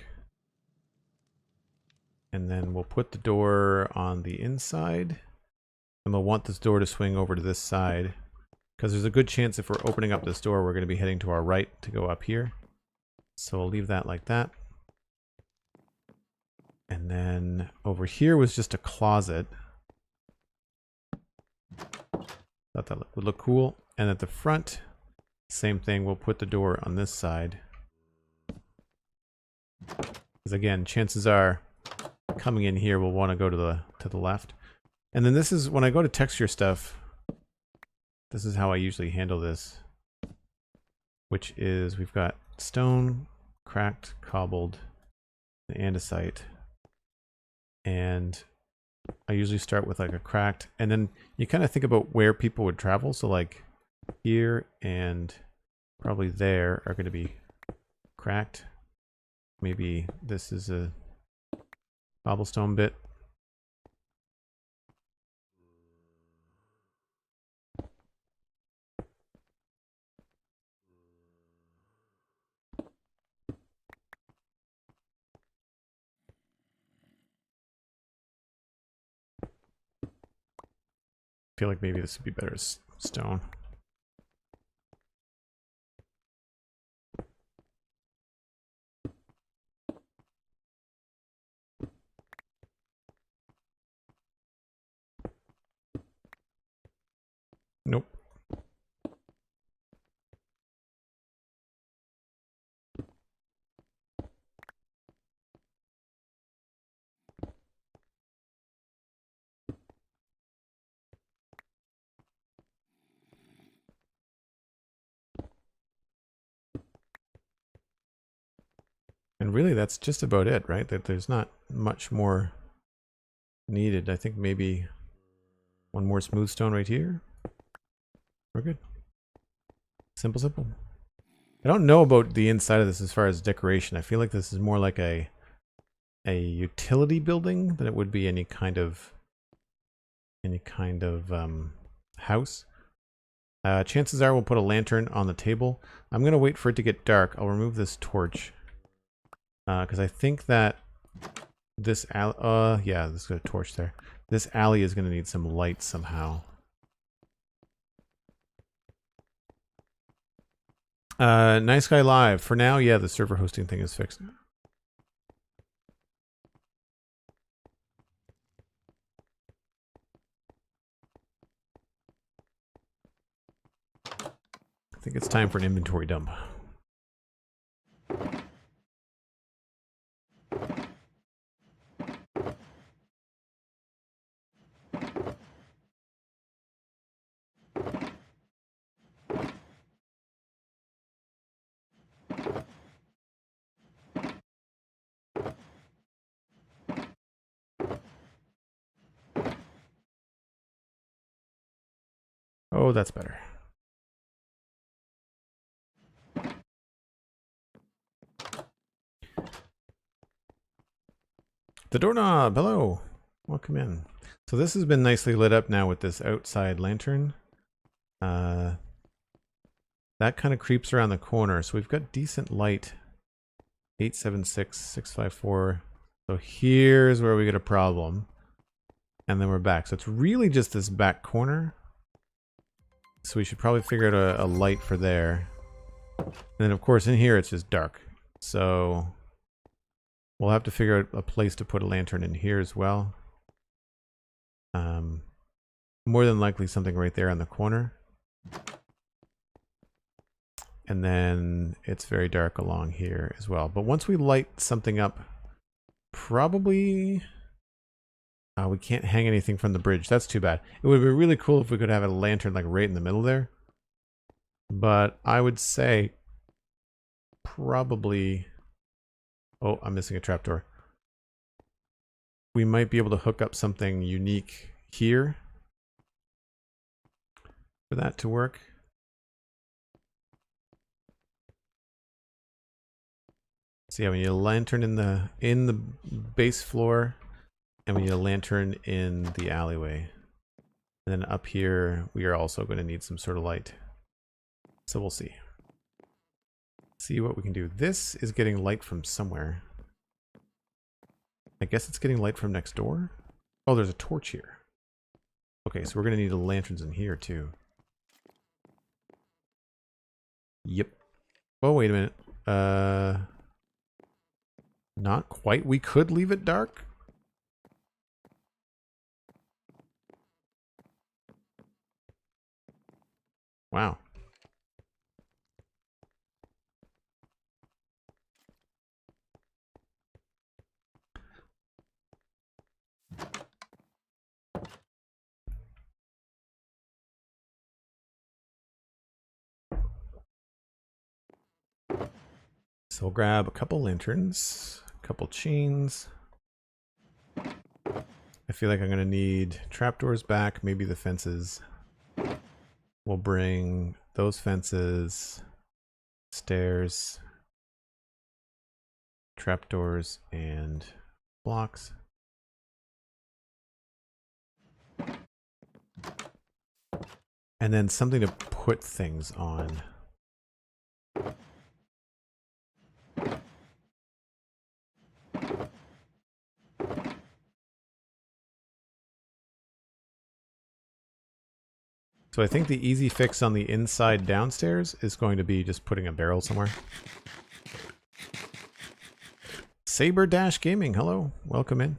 And then we'll put the door on the inside. And we'll want this door to swing over to this side. Because there's a good chance if we're opening up this door, we're going to be heading to our right to go up here. So we'll leave that like that. And then over here was just a closet. Thought that would look cool. And at the front, same thing, we'll put the door on this side. Because again, chances are coming in here we'll want to go to the left. And then this is when I go to texture stuff, this is how I usually handle this. Which is we've got stone, cracked, cobbled, andesite. And I usually start with like a cracked, and then you kind of think about where people would travel. So like here and probably there are going to be cracked. Maybe this is a cobblestone bit. feel like maybe this would be better as stone. Nope. And really, that's just about it, right? That there's not much more needed. I think maybe one more smooth stone right here. We're good. Simple, simple. I don't know about the inside of this as far as decoration. I feel like this is more like a utility building than it would be any kind of house. Chances are we'll put a lantern on the table. I'm gonna wait for it to get dark. I'll remove this torch because I think that this alley. Yeah, there's a torch there. This alley is gonna need some light somehow. Nice Guy Live. For now, yeah, the server hosting thing is fixed. I think it's time for an inventory dump. Oh, that's better. The doorknob, hello. Welcome in. So this has been nicely lit up now with this outside lantern. That kind of creeps around the corner. So we've got decent light. 876, 654. So here's where we get a problem. And then we're back. So it's really just this back corner. So we should probably figure out a light for there. And then of course in here it's just dark. So we'll have to figure out a place to put a lantern in here as well. More than likely something right there on the corner. And then it's very dark along here as well. But once we light something up, probably we can't hang anything from the bridge. That's too bad. It would be really cool if we could have a lantern like right in the middle there. But I would say probably... Oh, I'm missing a trapdoor. We might be able to hook up something unique here for that to work. So yeah, we need a lantern in the base floor, and we need a lantern in the alleyway. And then up here, we are also going to need some sort of light. So we'll see. See what we can do. This is getting light from somewhere. I guess it's getting light from next door. Oh, there's a torch here. Okay, so we're going to need lanterns in here too. Yep. Oh, wait a minute. Not quite. We could leave it dark. Wow. So we'll grab a couple lanterns, a couple chains. I feel like I'm going to need trapdoors back, maybe the fences. We'll bring those fences, stairs, trapdoors, and blocks. And then something to put things on. So I think the easy fix on the inside downstairs is going to be just putting a barrel somewhere. Saber Dash Gaming, hello, welcome in.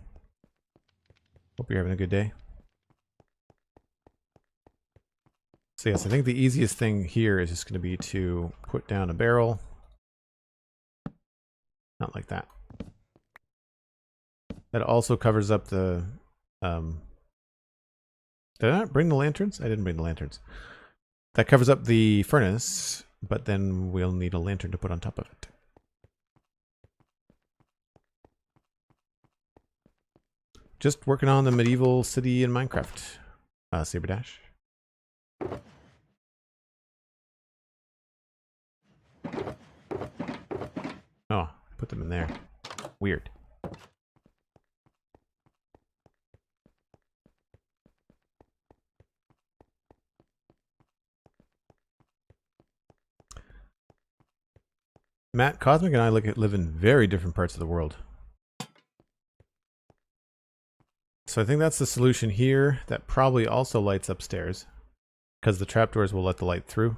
Hope you're having a good day. So yes, I think the easiest thing here is just going to be to put down a barrel. Not like that. That also covers up the... did I not bring the lanterns? I didn't bring the lanterns. That covers up the furnace, but then we'll need a lantern to put on top of it. Just working on the medieval city in Minecraft. Saber Dash. Oh, put them in there. Weird. Matt, Cosmic and I live in very different parts of the world. So I think that's the solution here. That probably also lights upstairs, because the trapdoors will let the light through.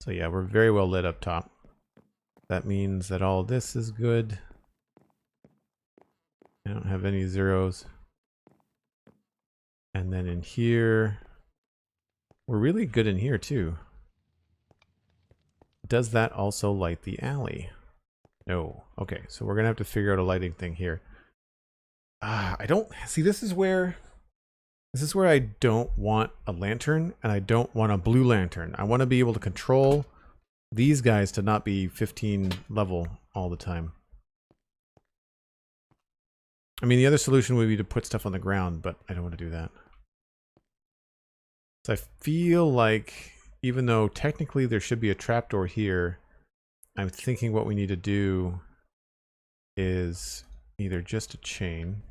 So yeah, we're very well lit up top. That means that all this is good. I don't have any zeros. And then in here, we're really good in here too. Does that also light the alley? No. Okay, so we're gonna have to figure out a lighting thing here. I don't see, this is where I don't want a lantern, and I don't want a blue lantern. I want to be able to control these guys to not be 15 level all the time. I mean, the other solution would be to put stuff on the ground, but I don't want to do that. So I feel like, even though technically there should be a trapdoor here, I'm thinking what we need to do is either just a chain.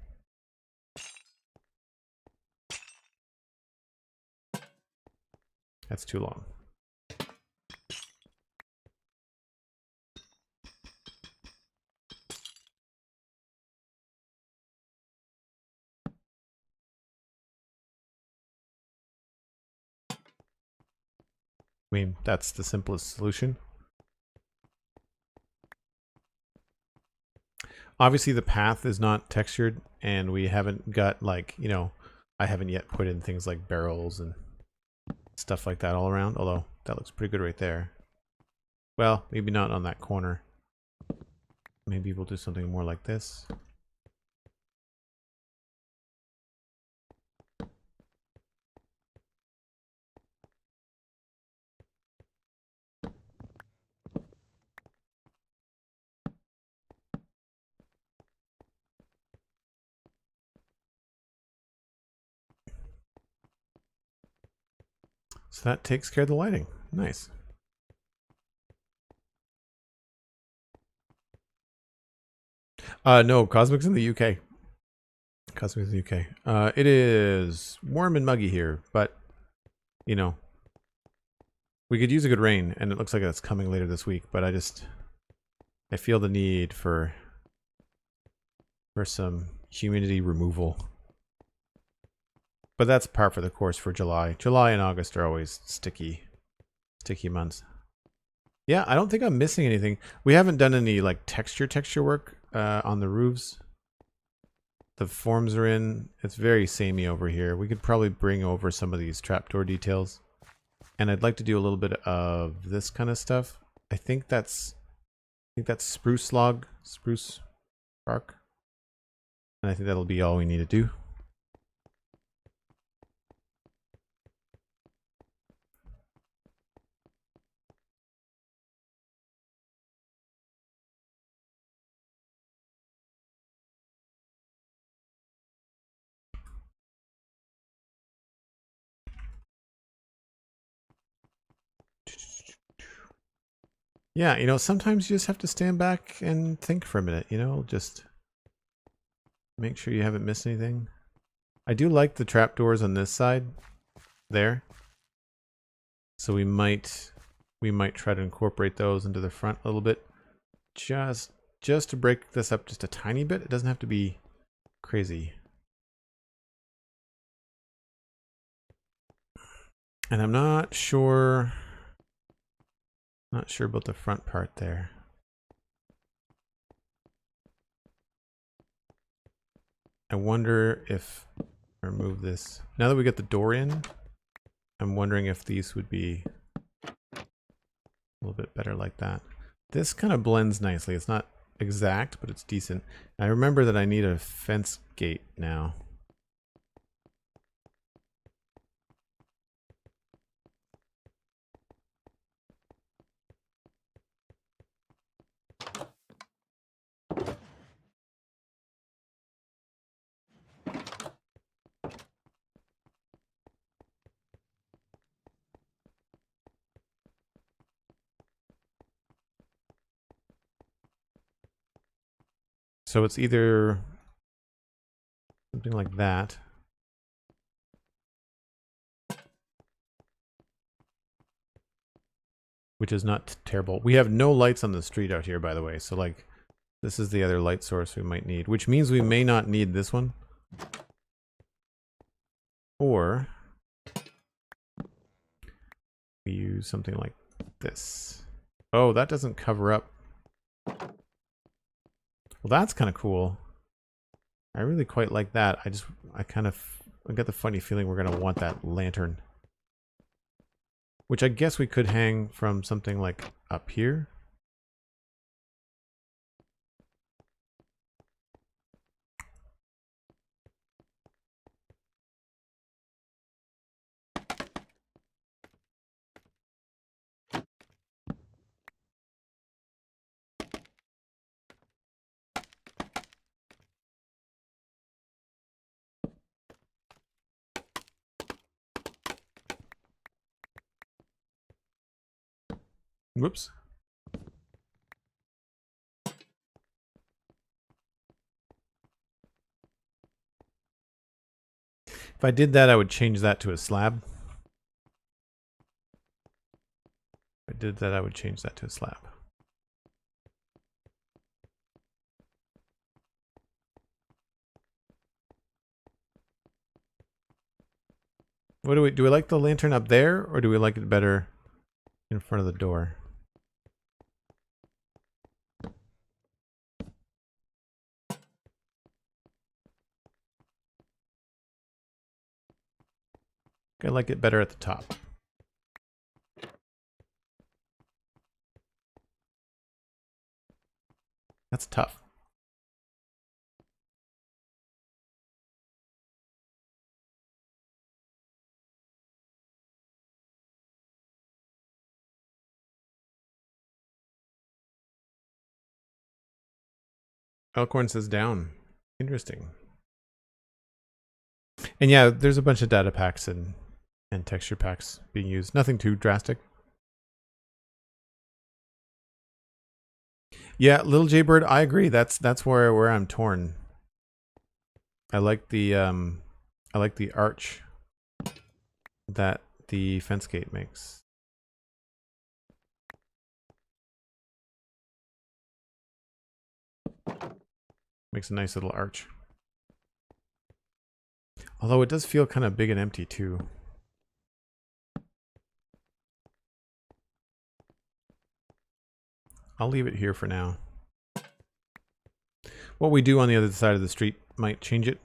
That's too long. I mean, that's the simplest solution. Obviously the path is not textured, and we haven't got, like, you know, I haven't yet put in things like barrels and stuff like that all around, although that looks pretty good right there. Well, maybe not on that corner. Maybe we'll do something more like this. So that takes care of the lighting. Nice. No, Cosmic's in the UK. Cosmic's in the UK. It is warm and muggy here, but, you know, we could use a good rain, and it looks like that's coming later this week, but I feel the need for some humidity removal. But that's par for the course for July. July and August are always sticky months. Yeah, I don't think I'm missing anything. We haven't done any like texture work on the roofs. The forms are in. It's very samey over here. We could probably bring over some of these trapdoor details. And I'd like to do a little bit of this kind of stuff. I think that's spruce bark. And I think that'll be all we need to do. Yeah, you know, sometimes you just have to stand back and think for a minute, you know, just make sure you haven't missed anything. I do like the trapdoors on this side there. So we might try to incorporate those into the front a little bit. Just to break this up just a tiny bit. It doesn't have to be crazy. And I'm not sure about the front part there. I wonder if I remove this. Now that we got the door in, I'm wondering if these would be a little bit better like that. This kind of blends nicely. It's not exact, but it's decent. I remember that I need a fence gate now. So it's either something like that. Which is not terrible. We have no lights on the street out here, by the way. So like, this is the other light source we might need, which means we may not need this one. Or we use something like this. Oh, that doesn't cover up. Well, that's kind of cool. I really quite like that. I got the funny feeling we're going to want that lantern. Which I guess we could hang from something like up here. Whoops. If I did that, I would change that to a slab. If I did that, I would change that to a slab. What do we like the lantern up there, or do we like it better in front of the door? I like it better at the top. That's tough. Elkhorn says down. Interesting. And yeah, there's a bunch of data packs and texture packs being used. Nothing too drastic. Yeah, Little Jaybird, I agree. That's where I'm torn. I like the arch that the fence gate makes. Makes a nice little arch. Although it does feel kind of big and empty too. I'll leave it here for now. What we do on the other side of the street might change it.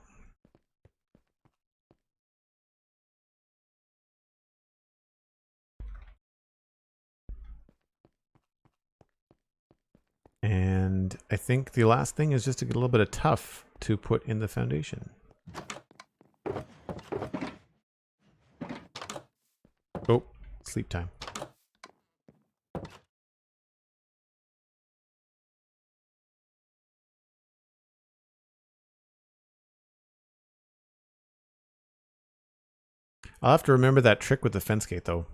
And I think the last thing is just to get a little bit of tuff to put in the foundation. Oh, sleep time. I'll have to remember that trick with the fence gate though.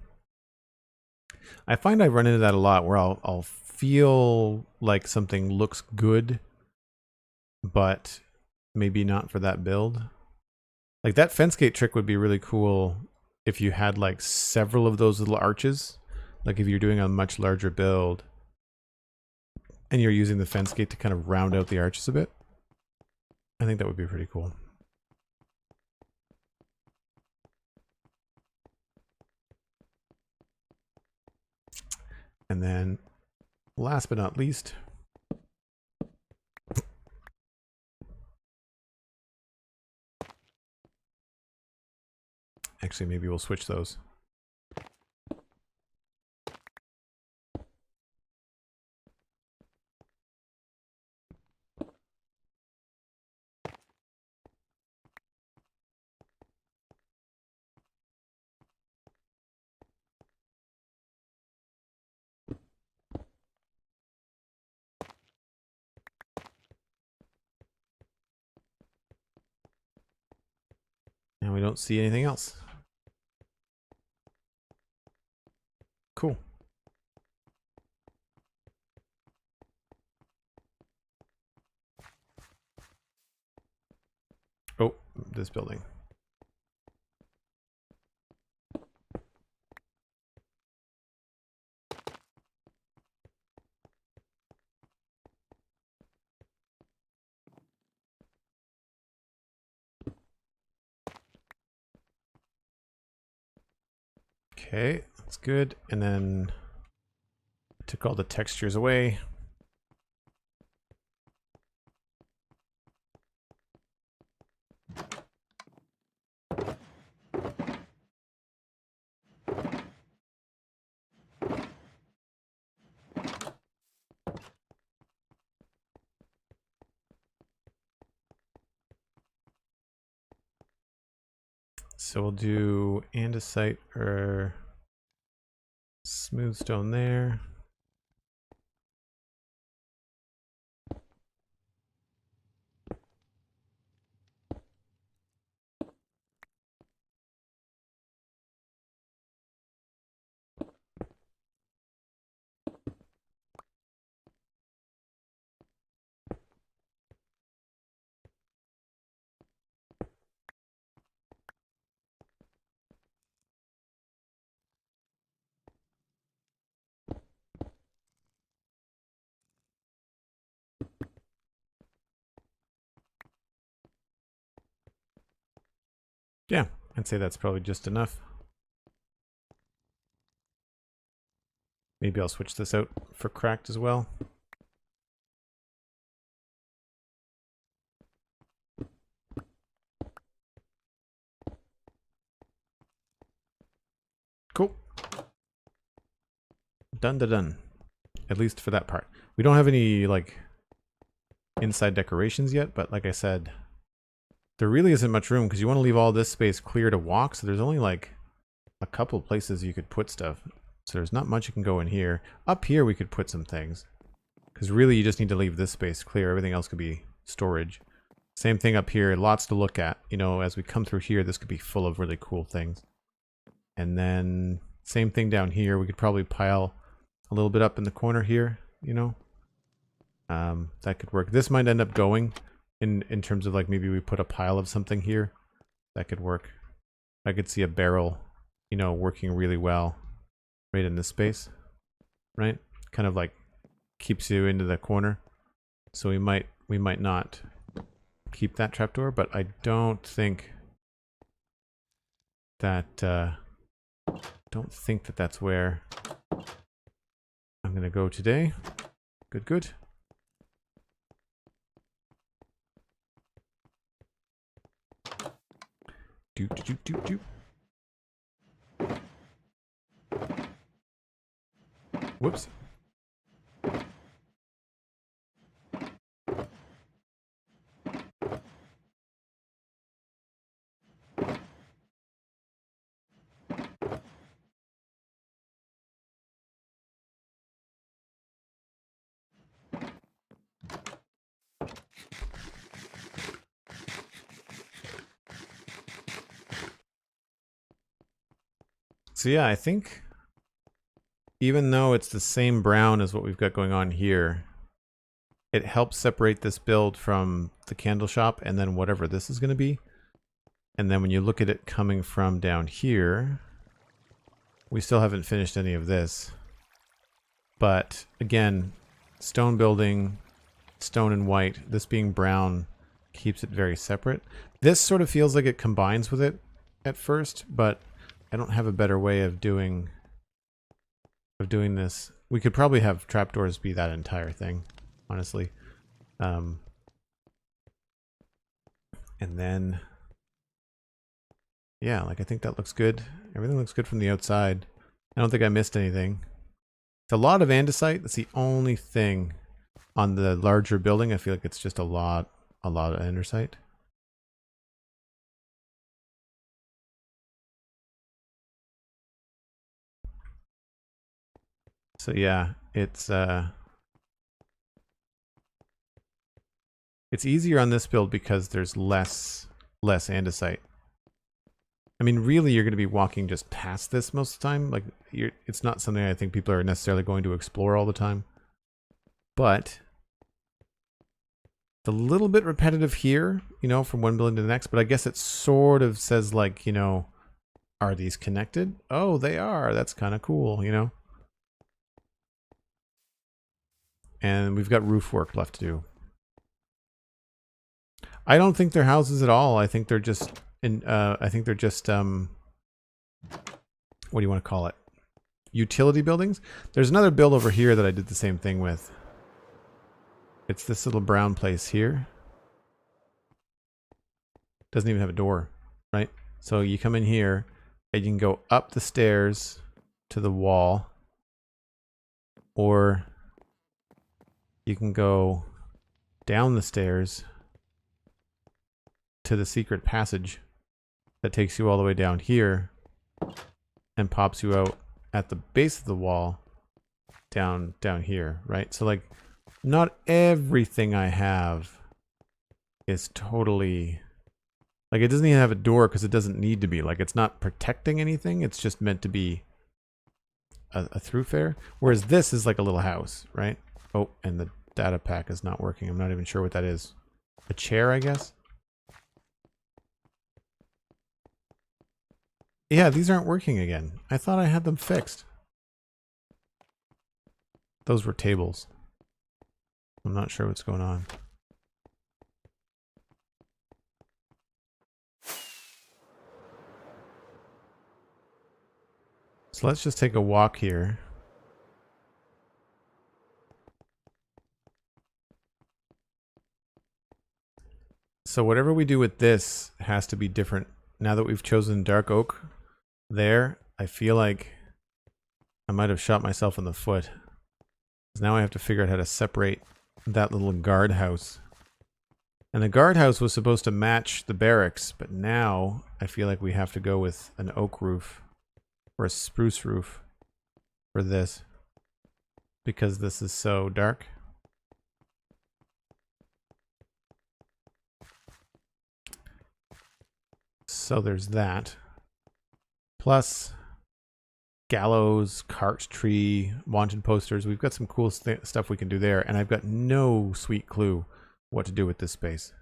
I find I run into that a lot where I'll feel like something looks good, but maybe not for that build. Like that fence gate trick would be really cool if you had like several of those little arches. Like if you're doing a much larger build and you're using the fence gate to kind of round out the arches a bit. I think that would be pretty cool. And then last but not least, actually maybe we'll switch those. And we don't see anything else. Cool. Oh, this building. Okay, that's good. And then took all the textures away. So we'll do andesite or smooth stone there. Yeah, I'd say that's probably just enough. Maybe I'll switch this out for cracked as well. Cool. Done. At least for that part. We don't have any like inside decorations yet, but like I said, there really isn't much room because you want to leave all this space clear to walk. So there's only like a couple places you could put stuff. So there's not much you can go in here. Up here we could put some things because really you just need to leave this space clear. Everything else could be storage. Same thing up here. Lots to look at. You know, as we come through here, this could be full of really cool things. And then same thing down here. We could probably pile a little bit up in the corner here, you know. That could work. This might end up going in terms of like maybe we put a pile of something here. That could work. I could see a barrel, you know, working really well right in this space, right? Kind of like keeps you into the corner. So we might not keep that trapdoor, but I don't think that that's where I'm gonna go today. Good. Do. Whoops. So yeah, I think even though it's the same brown as what we've got going on here, it helps separate this build from the candle shop and then whatever this is going to be. And then when you look at it coming from down here, we still haven't finished any of this. But again, stone building, stone and white, this being brown keeps it very separate. This sort of feels like it combines with it at first, but I don't have a better way of doing this We could probably have trapdoors be that entire thing, honestly. And then, yeah, like I think that looks good. Everything looks good from the outside. I don't think I missed anything. It's a lot of andesite. That's the only thing on the larger building. I feel like it's just a lot of andesite. So yeah, it's easier on this build because there's less andesite. I mean, really, you're going to be walking just past this most of the time. Like, it's not something I think people are necessarily going to explore all the time. But it's a little bit repetitive here, you know, from one building to the next. But I guess it sort of says, like, you know, are these connected? Oh, they are. That's kind of cool, you know. And we've got roof work left to do. I don't think they're houses at all. I think they're just what do you want to call it? Utility buildings. There's another build over here that I did the same thing with. It's this little brown place here. Doesn't even have a door, right? So you come in here and you can go up the stairs to the wall, or you can go down the stairs to the secret passage that takes you all the way down here and pops you out at the base of the wall down here, right? So like, not everything I have is totally, like, it doesn't even have a door because it doesn't need to be. Like, it's not protecting anything. It's just meant to be a thoroughfare. Whereas this is like a little house, right? Oh, and the data pack is not working. I'm not even sure what that is. A chair, I guess? Yeah, these aren't working again. I thought I had them fixed. Those were tables. I'm not sure what's going on. So let's just take a walk here. So whatever we do with this has to be different. Now that we've chosen dark oak there, I feel like I might have shot myself in the foot. Because now I have to figure out how to separate that little guardhouse. And the guardhouse was supposed to match the barracks, but now I feel like we have to go with an oak roof or a spruce roof for this, because this is so dark. So there's that. Plus gallows, cart tree, wanted posters. We've got some cool stuff we can do there, and I've got no sweet clue what to do with this space.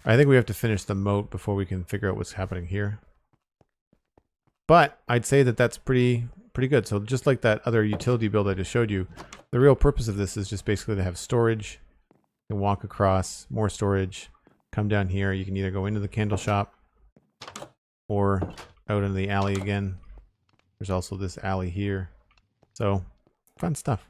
I think we have to finish the moat before we can figure out what's happening here. But I'd say that that's pretty good. So just like that other utility build I just showed you, the real purpose of this is just basically to have storage. You can walk across, more storage, come down here. You can either go into the candle shop or out into the alley again. There's also this alley here. So, fun stuff.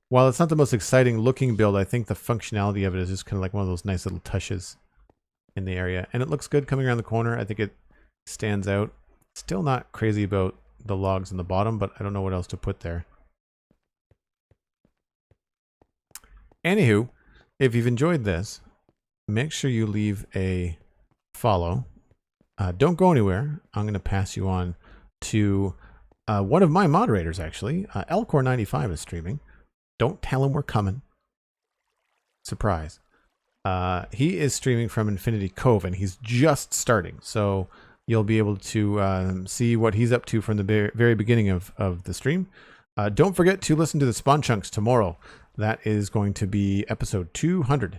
While it's not the most exciting looking build, I think the functionality of it is just kind of like one of those nice little touches in the area. And it looks good coming around the corner. I think it stands out. Still not crazy about the logs in the bottom, but I don't know what else to put there. Anywho, if you've enjoyed this, make sure you leave a follow. Don't go anywhere. I'm going to pass you on to one of my moderators, actually. Elcor95 is streaming. Don't tell him we're coming. Surprise. He is streaming from Infinity Cove, and he's just starting. So you'll be able to see what he's up to from the very beginning of the stream. Don't forget to listen to the Spawn Chunks tomorrow. That is going to be episode 200.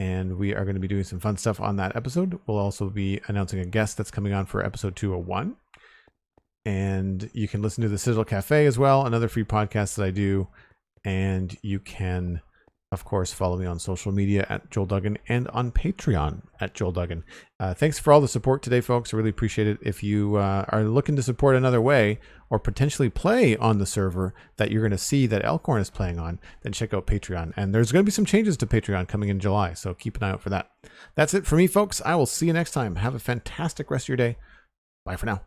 And we are going to be doing some fun stuff on that episode. We'll also be announcing a guest that's coming on for episode 201. And you can listen to the Citadel Cafe as well, another free podcast that I do. And you can Of course, follow me on social media at Joel Duggan and on Patreon at Joel Duggan. Thanks for all the support today, folks. I really appreciate it. If you are looking to support another way or potentially play on the server that you're going to see that Elkhorn is playing on, then check out Patreon. And there's going to be some changes to Patreon coming in July, so keep an eye out for that. That's it for me, folks. I will see you next time. Have a fantastic rest of your day. Bye for now.